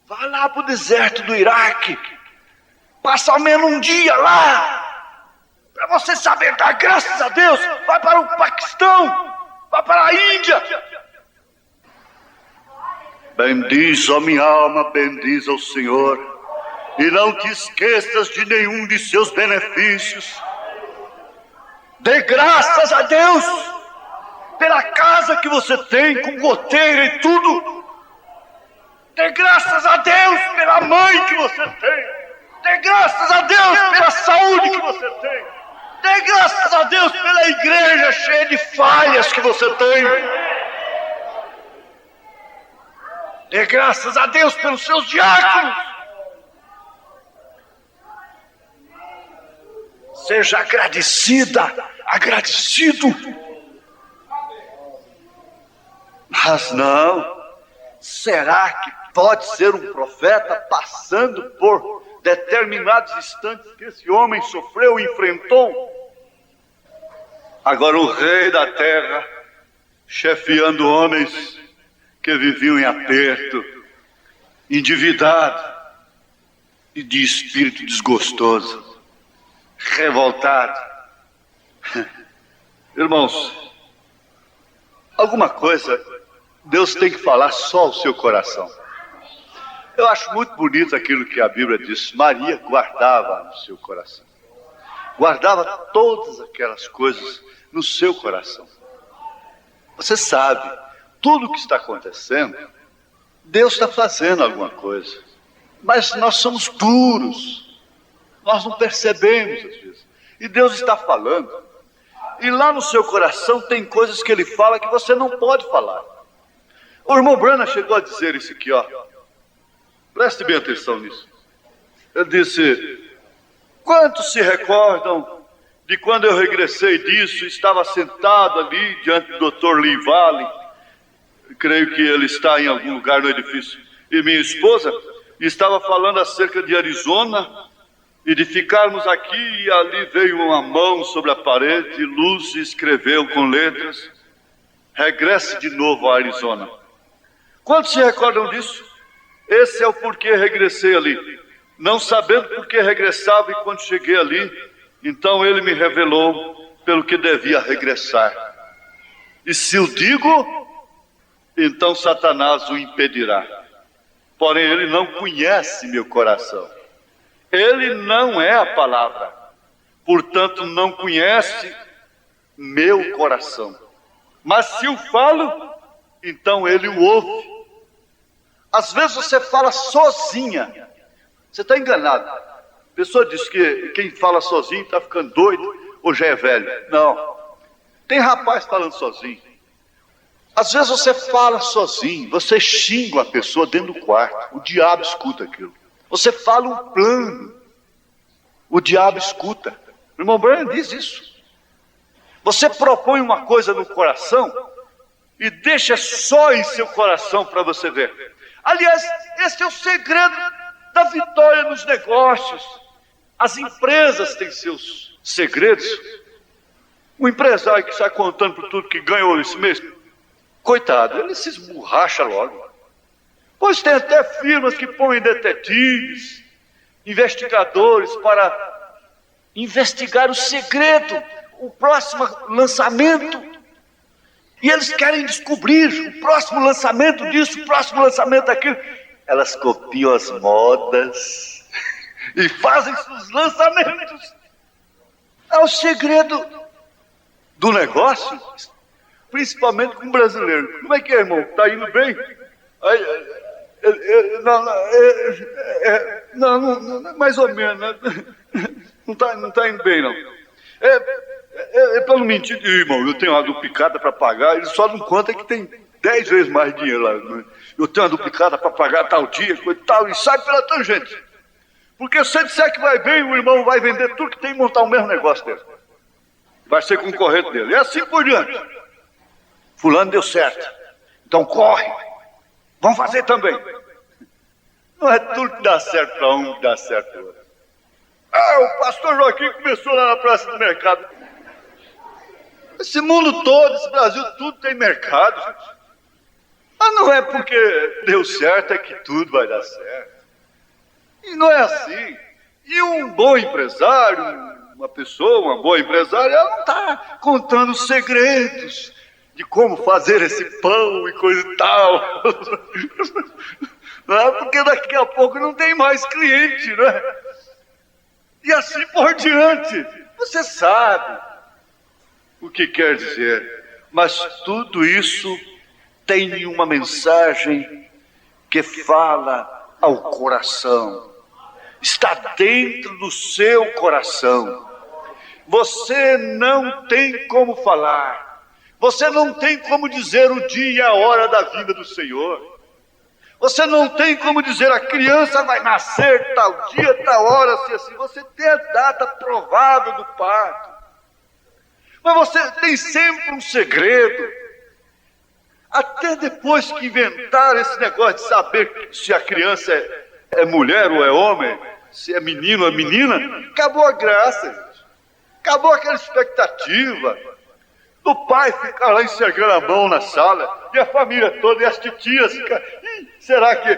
Vai lá para o deserto do Iraque, passa ao menos um dia lá, para você saber dar graças a Deus. Vai para o Paquistão, vai para a Índia. Bendiz, ó minha alma, bendiz ao Senhor, e não te esqueças de nenhum de seus benefícios. Dê graças a Deus pela casa que você tem, com goteira e tudo. Dê graças a Deus pela mãe que você tem. Dê graças a Deus pela saúde que você tem. Dê graças a Deus pela igreja cheia de falhas que você tem. Dê graças a Deus pelos seus diáconos. Seja agradecida, agradecido. Mas não, será que pode ser um profeta passando por determinados instantes que esse homem sofreu e enfrentou? Agora o rei da terra, chefiando homens que viviam em aperto, endividado e de espírito desgostoso, revoltado. Irmãos, alguma coisa Deus tem que falar só ao seu coração. Eu acho muito bonito aquilo que a Bíblia diz: Maria guardava no seu coração. Guardava todas aquelas coisas no seu coração. Você sabe, tudo o que está acontecendo, Deus está fazendo alguma coisa. Mas nós somos duros, nós não percebemos às vezes. E Deus está falando. E lá no seu coração tem coisas que Ele fala que você não pode falar. O irmão Branham chegou a dizer isso aqui, ó. Preste bem atenção nisso. Ele disse: quantos se recordam de quando eu regressei disso, estava sentado ali diante do Dr. Lee Valley, creio que ele está em algum lugar no edifício, e minha esposa estava falando acerca de Arizona, e de ficarmos aqui, e ali veio uma mão sobre a parede, Lucy escreveu com letras: regresse de novo a Arizona. Quantos se recordam disso? Esse é o porquê regressei ali, não sabendo por que regressava, e quando cheguei ali, então ele me revelou pelo que devia regressar. E se o digo, então Satanás o impedirá. Porém ele não conhece meu coração. Ele não é a palavra, portanto não conhece meu coração. Mas se eu falo, então ele o ouve. Às vezes você fala sozinha, você está enganado. A pessoa diz que quem fala sozinho está ficando doido ou já é velho. Não, tem rapaz falando sozinho. Às vezes você fala sozinho, você xinga uma pessoa dentro do quarto, o diabo escuta aquilo. Você fala um plano, o diabo escuta. O irmão Branham diz isso. Você propõe uma coisa no coração e deixa só em seu coração para você ver. Aliás, esse é o segredo da vitória nos negócios. As empresas têm seus segredos. O empresário que sai contando por tudo que ganhou esse mês, coitado, ele se esborracha logo. Pois tem até firmas que põem detetives, investigadores para investigar o segredo, o próximo lançamento. E eles querem descobrir o próximo lançamento disso, o próximo lançamento daquilo. Elas copiam as modas e fazem seus lançamentos. É o segredo do negócio, principalmente com o brasileiro. Como é que é, irmão? Está indo bem? Não, mais ou menos. Não está indo bem, não. Para não mentir, irmão, eu tenho uma duplicata para pagar, ele só não conta que tem 10 vezes mais dinheiro lá. Né? Eu tenho uma duplicata para pagar tal dia, coisa e tal, e sai pela tangente. Porque se ele disser que vai bem, o irmão vai vender tudo que tem e montar o mesmo negócio dele. Vai ser concorrente dele. E assim por diante. Fulano deu certo. Então corre. Vamos fazer também. Não é tudo que dá certo para um que dá certo para outro. O pastor Joaquim começou lá na Praça do Mercado. Esse mundo todo, esse Brasil, tudo tem mercado, gente. Mas não é porque deu certo é que tudo vai dar certo. E não é assim. E um bom empresário, uma pessoa, uma boa empresária, ela não está contando segredos de como fazer esse pão e coisa e tal. Não é porque daqui a pouco não tem mais cliente, né? E assim por diante. Você sabe o que quer dizer. Mas tudo isso tem uma mensagem que fala ao coração. Está dentro do seu coração. Você não tem como falar. Você não tem como dizer o dia e a hora da vinda do Senhor. Você não tem como dizer a criança vai nascer tal dia, tal hora, assim. Você tem a data provável do parto. Mas você tem sempre um segredo. Até depois que inventaram esse negócio de saber se a criança é mulher ou é homem, se é menino ou é menina, acabou a graça, gente. Acabou aquela expectativa do pai ficar lá enxergando a mão na sala, e a família toda, e as titias ficam, será que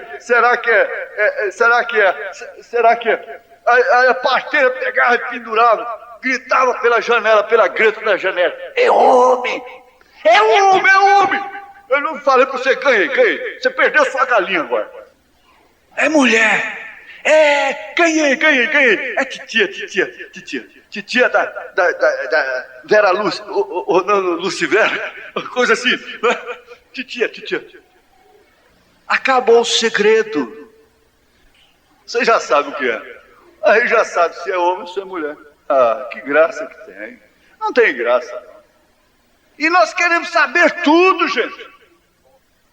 aí a parteira pegava e pendurava, gritava pela janela, pela greta da janela, é homem! É homem, é homem! Eu não falei pra você, ganhei, você perdeu sua galinha agora. É mulher! Ganhei! É titia da Vera Lúcia, ou não, Lucivera, coisa assim. Titia. Acabou o segredo. Você já sabe o que é. Aí já sabe se é homem ou se é mulher. Que graça que tem. Não tem graça, não. E nós queremos saber tudo, gente.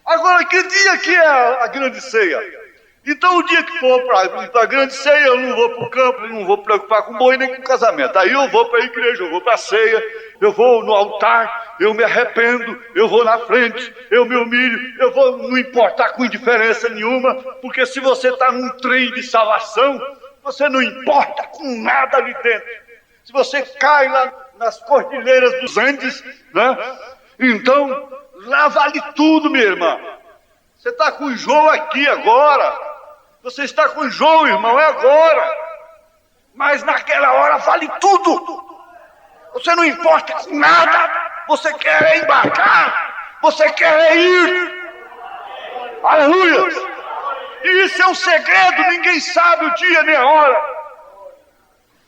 Agora, que dia que é a grande ceia? Então, o dia que for para a grande ceia, eu não vou para o campo, eu não vou preocupar com boi nem com casamento. Aí eu vou para a igreja, eu vou para a ceia, eu vou no altar, eu me arrependo, eu vou na frente, eu me humilho, eu vou não importar com indiferença nenhuma, porque se você está num trem de salvação, você não importa com nada ali dentro. Se você cai lá nas cordilheiras dos Andes, né? Então, lá vale tudo, minha irmã. Você está com enjoo aqui agora. Você está com enjoo, irmão, é agora. Mas naquela hora vale tudo. Você não importa com nada. Você quer embarcar. Você quer ir. Aleluia. E isso é um segredo. Ninguém sabe o dia nem a hora.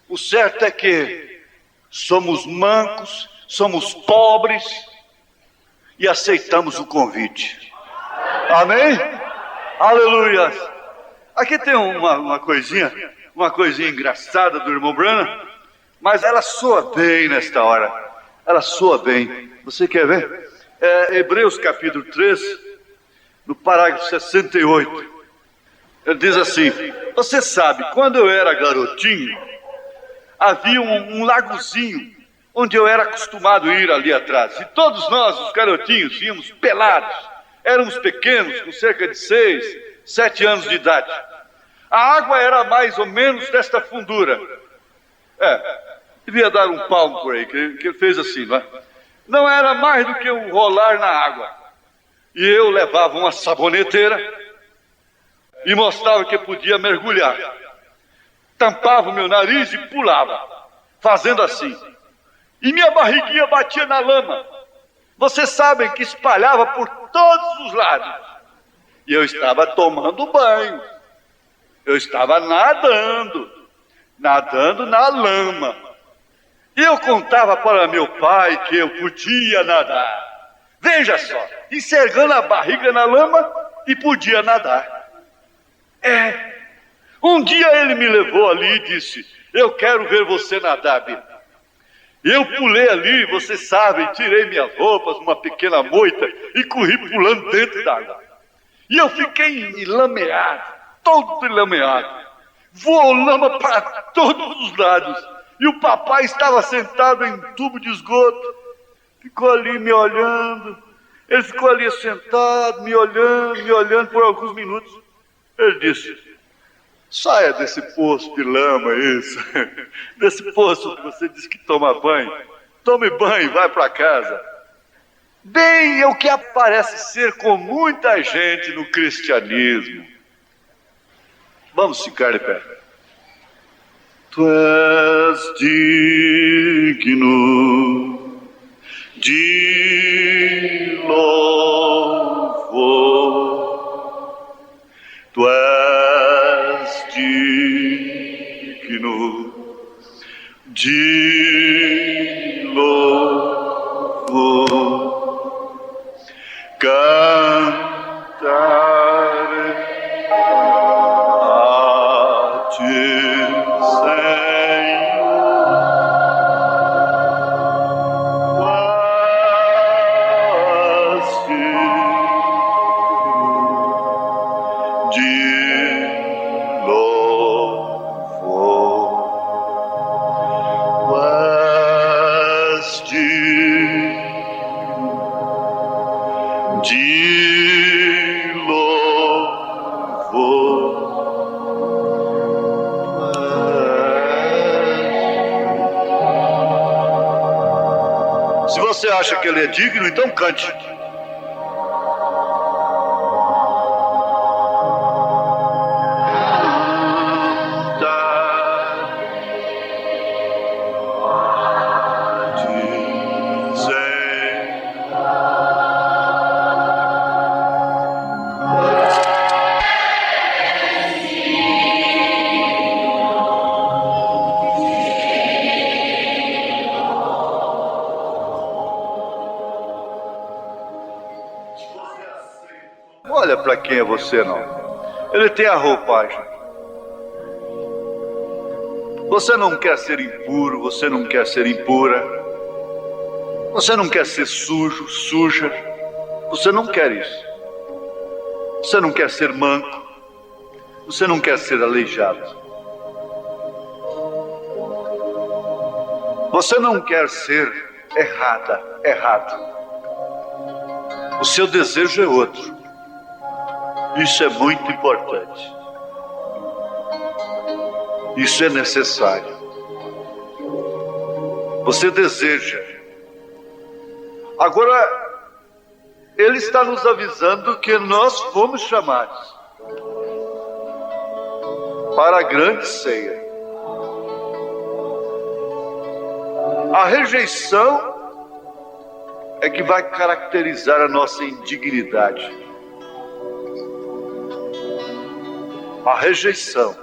O certo é que somos mancos, somos pobres e aceitamos o convite. Amém? Aleluia. Aqui tem uma coisinha engraçada do irmão Branham, mas ela soa bem nesta hora. Ela soa bem. Você quer ver? Hebreus capítulo 3, no parágrafo 68. Ele diz assim: você sabe, quando eu era garotinho, havia um lagozinho onde eu era acostumado a ir ali atrás. E todos nós, os garotinhos, íamos pelados. Éramos pequenos, com cerca de 6, 7 anos de idade. A água era mais ou menos desta fundura. Devia dar um palmo por aí, que ele fez assim, não é? Não era mais do que um rolar na água. E eu levava uma saboneteira e mostrava que podia mergulhar. Tampava o meu nariz e pulava, fazendo assim. E minha barriguinha batia na lama. Vocês sabem que espalhava por todos os lados. E eu estava tomando banho. Eu estava nadando na lama. E eu contava para meu pai que eu podia nadar. Veja só, enxergando a barriga na lama e podia nadar. Um dia ele me levou ali e disse: eu quero ver você nadar, Bia. Eu pulei ali, vocês sabem, tirei minhas roupas, uma pequena moita e corri pulando dentro d'água. E eu fiquei enlameado, todo enlameado. Voou lama para todos os lados. E o papai estava sentado em um tubo de esgoto. Ficou ali me olhando. Ele ficou ali sentado, me olhando por alguns minutos. Ele disse: saia desse poço de lama, isso. Desse poço que você disse que toma banho. Tome banho, vai para casa. Bem, é o que parece ser com muita gente no cristianismo. Vamos ficar de pé. Tu és digno de louvor. Tu és digno de louvor. Cantarei a ti, Senhor. Tu és digno de louvor. Tu és digno de louvor. Se você acha que ele é digno, então cante. Olha para quem é você, não. Ele tem a roupagem. Você não quer ser impuro, você não quer ser impura. Você não quer ser sujo, suja. Você não quer isso. Você não quer ser manco. Você não quer ser aleijado. Você não quer ser errado. O seu desejo é outro. Isso é muito importante. Isso é necessário. Você deseja. Agora, ele está nos avisando que nós fomos chamados para a grande ceia. A rejeição é que vai caracterizar a nossa indignidade. A rejeição.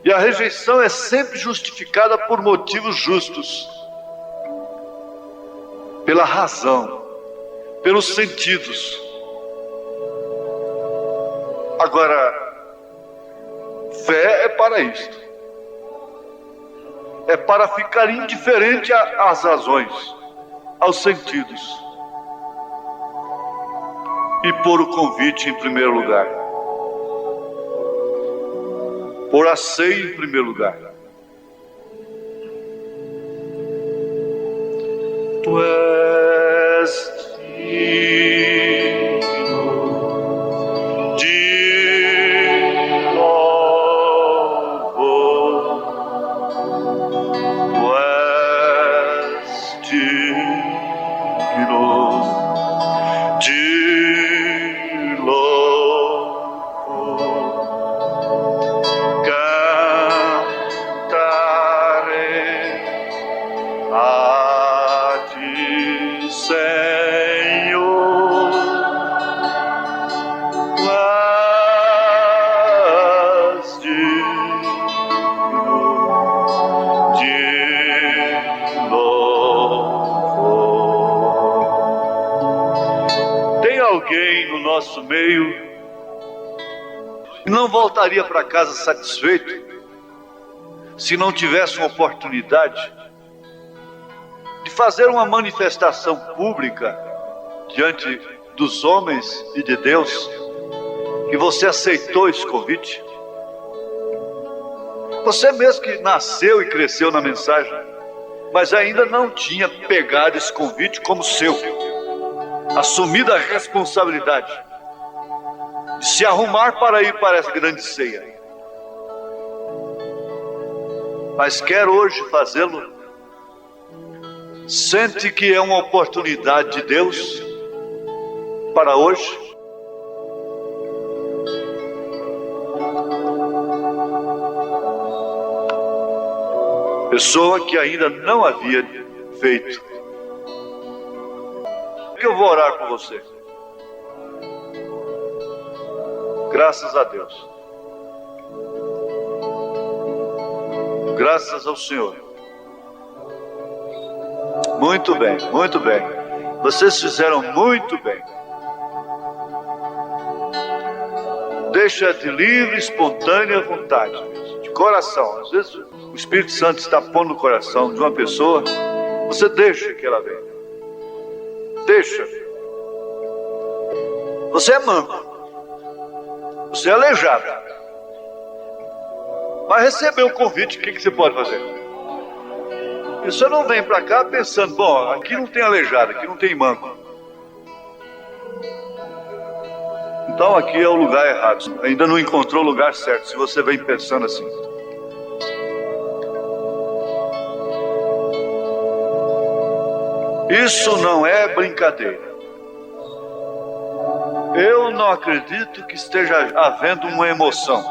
E a rejeição é sempre justificada por motivos justos. Pela razão. Pelos sentidos. Agora, fé é para isto. É para ficar indiferente às razões, aos sentidos. e pôr o convite em primeiro lugar. Pôr a ceia em primeiro lugar. Tu és digno de louvor. Tu és digno de louvor. Cantarei a ti, Senhor. Tu és digno de louvor. Tem alguém no nosso meio que não voltaria para casa satisfeito se não tivesse uma oportunidade de fazer uma manifestação pública diante dos homens e de Deus, que você aceitou esse convite? Você mesmo que nasceu e cresceu na mensagem, mas ainda não tinha pegado esse convite como seu, assumido a responsabilidade de se arrumar para ir para essa grande ceia. Mas quer hoje fazê-lo? Sente que é uma oportunidade de Deus para hoje? Pessoa que ainda não havia feito. Eu vou orar por você. Graças a Deus. Graças ao Senhor. Muito bem, muito bem. Vocês fizeram muito bem. Deixa de livre, espontânea vontade, de coração. Às vezes o Espírito Santo está pondo no coração de uma pessoa, você deixa que ela venha. Deixa. Você é manco. Você é aleijado. Mas recebeu o convite, o que você pode fazer? E você não vem para cá pensando, bom, aqui não tem aleijado, aqui não tem manco. Então aqui é o lugar errado. Ainda não encontrou o lugar certo, se você vem pensando assim. Isso não é brincadeira. Eu não acredito que esteja havendo uma emoção.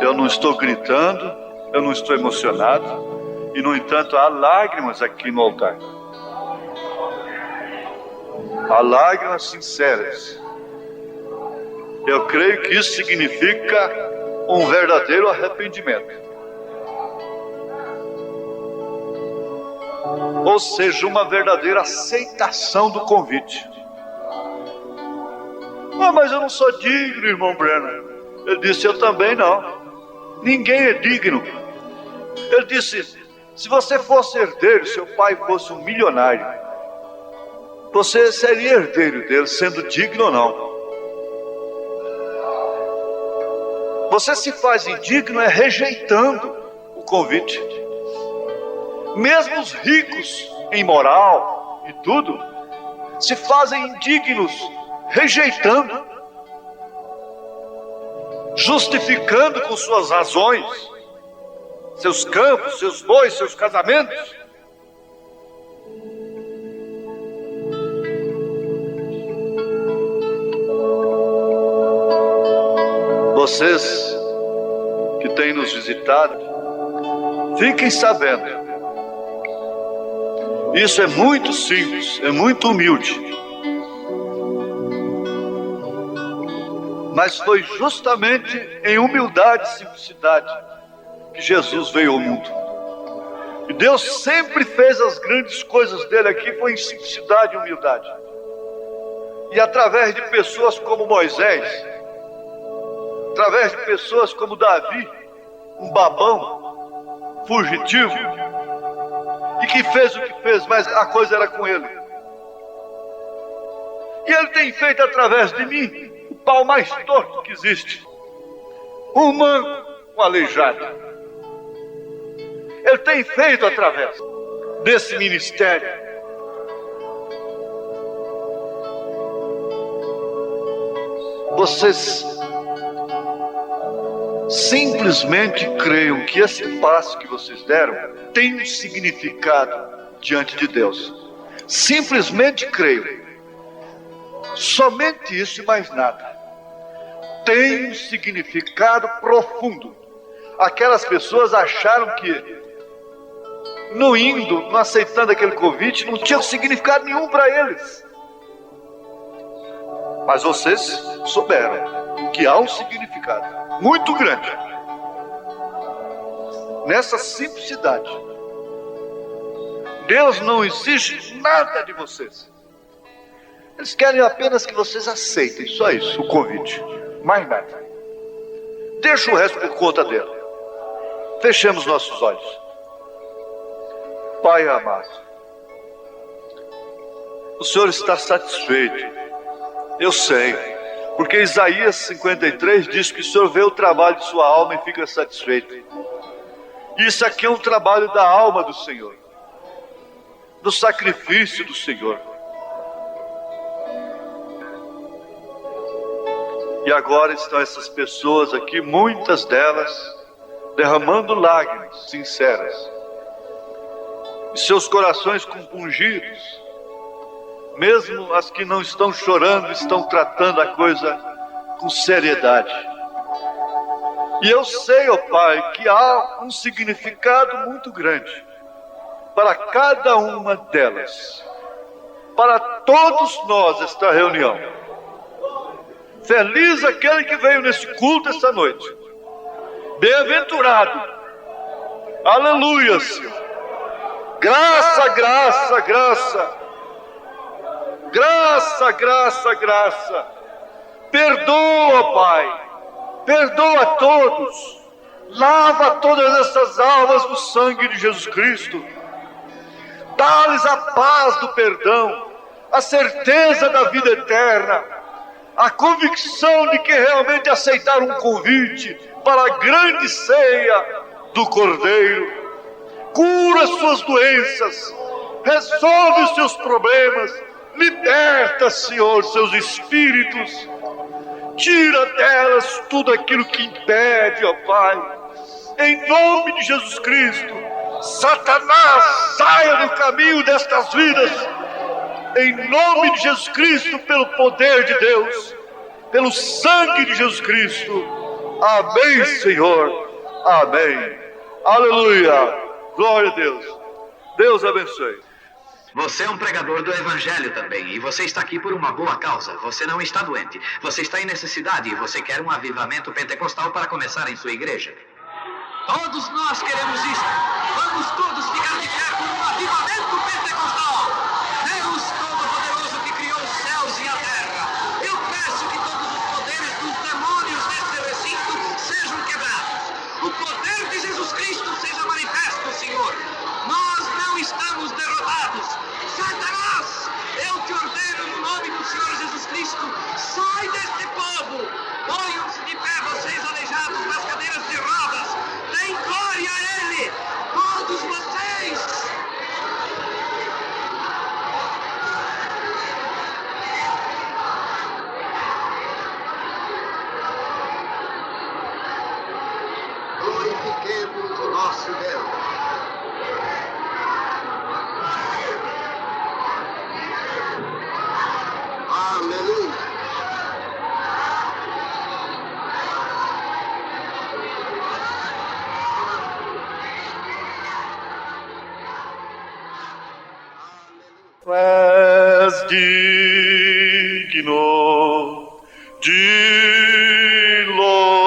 Eu não estou gritando, eu não estou emocionado, e no entanto há lágrimas aqui no altar. Há lágrimas sinceras. Eu creio que isso significa um verdadeiro arrependimento. Ou seja, uma verdadeira aceitação do convite. Ah, mas eu não sou digno, irmão Breno. Ele disse, eu também não. Ninguém é digno. Ele disse, se você fosse herdeiro, seu pai fosse um milionário, você seria herdeiro dele, sendo digno ou não. Você se faz indigno é rejeitando o convite. Mesmo os ricos em moral e tudo, se fazem indignos, rejeitando, justificando com suas razões, seus campos, seus bois, seus casamentos. Vocês que têm nos visitado, fiquem sabendo. Isso é muito simples, é muito humilde. Mas foi justamente em humildade e simplicidade que Jesus veio ao mundo. E Deus sempre fez as grandes coisas dele aqui, foi em simplicidade e humildade. E através de pessoas como Moisés, através de pessoas como Davi, um babão, fugitivo, e que fez o que fez, mas a coisa era com ele. E Ele tem feito através de mim o pau mais torto que existe. Um manco, um aleijado. Ele tem feito através desse ministério. Vocês simplesmente creiam que esse passo que vocês deram tem um significado diante de Deus. Simplesmente creio. Somente isso e mais nada. Tem um significado profundo. Aquelas pessoas acharam que não indo, não aceitando aquele convite, não tinha significado nenhum para eles. Mas vocês souberam que há um significado muito grande nessa simplicidade. Deus não exige nada de vocês. Eles querem apenas que vocês aceitem, só isso, o convite. Mais nada. Deixa o resto por conta dele. Fechemos nossos olhos. Pai amado, o Senhor está satisfeito. Eu sei, porque Isaías 53 diz que o Senhor vê o trabalho de sua alma e fica satisfeito. Isso aqui é um trabalho da alma do Senhor, do sacrifício do Senhor. E agora estão essas pessoas aqui, muitas delas, derramando lágrimas sinceras. E seus corações compungidos. Mesmo as que não estão chorando, estão tratando a coisa com seriedade. E eu sei, ó Pai, que há um significado muito grande para cada uma delas. Para todos nós, esta reunião. Feliz aquele que veio nesse culto esta noite. Bem-aventurado. Aleluia, Senhor. Graça, graça, graça. Graça, graça, graça. Perdoa, Pai. Perdoa a todos. Lava todas essas almas no sangue de Jesus Cristo. Dá-lhes a paz do perdão, a certeza da vida eterna, a convicção de que realmente aceitaram um convite para a grande ceia do Cordeiro. Cura suas doenças, resolve os seus problemas, liberta, Senhor, seus espíritos, tira delas tudo aquilo que impede, ó Pai, em nome de Jesus Cristo. Satanás, saia do caminho destas vidas, em nome de Jesus Cristo, pelo poder de Deus, pelo sangue de Jesus Cristo. Amém, Senhor, amém, aleluia, glória a Deus. Deus abençoe. Você é um pregador do Evangelho também, e você está aqui por uma boa causa. Você não está doente, você está em necessidade e você quer um avivamento pentecostal para começar em sua igreja. Todos nós queremos isso. Vamos todos ficar de pé por um avivamento pentecostal. Deus Todo-Poderoso que criou os céus e a terra. Eu peço que todos os poderes dos demônios deste recinto sejam quebrados. O poder de Jesus Cristo seja manifesto, Senhor. Nós não estamos derrotados. Satanás, eu te ordeno no nome do Senhor Jesus Cristo, sai deste povo. Ponham-se de pé vocês aleijados nas cadeiras de rodas. Deem glória a Ele, todos vocês. Glorifiquemos o nosso Deus. Aleluia. Tu és digno de louvor.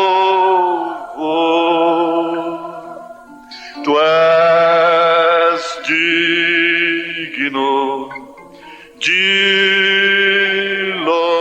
Tu és digno de louvor.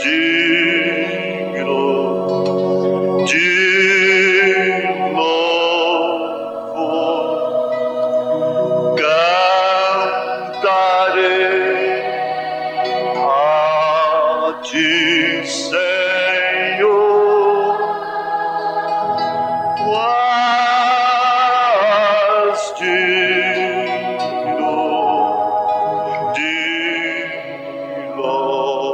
digno de louvor. Cantarei a ti, Senhor, tu és digno de louvor.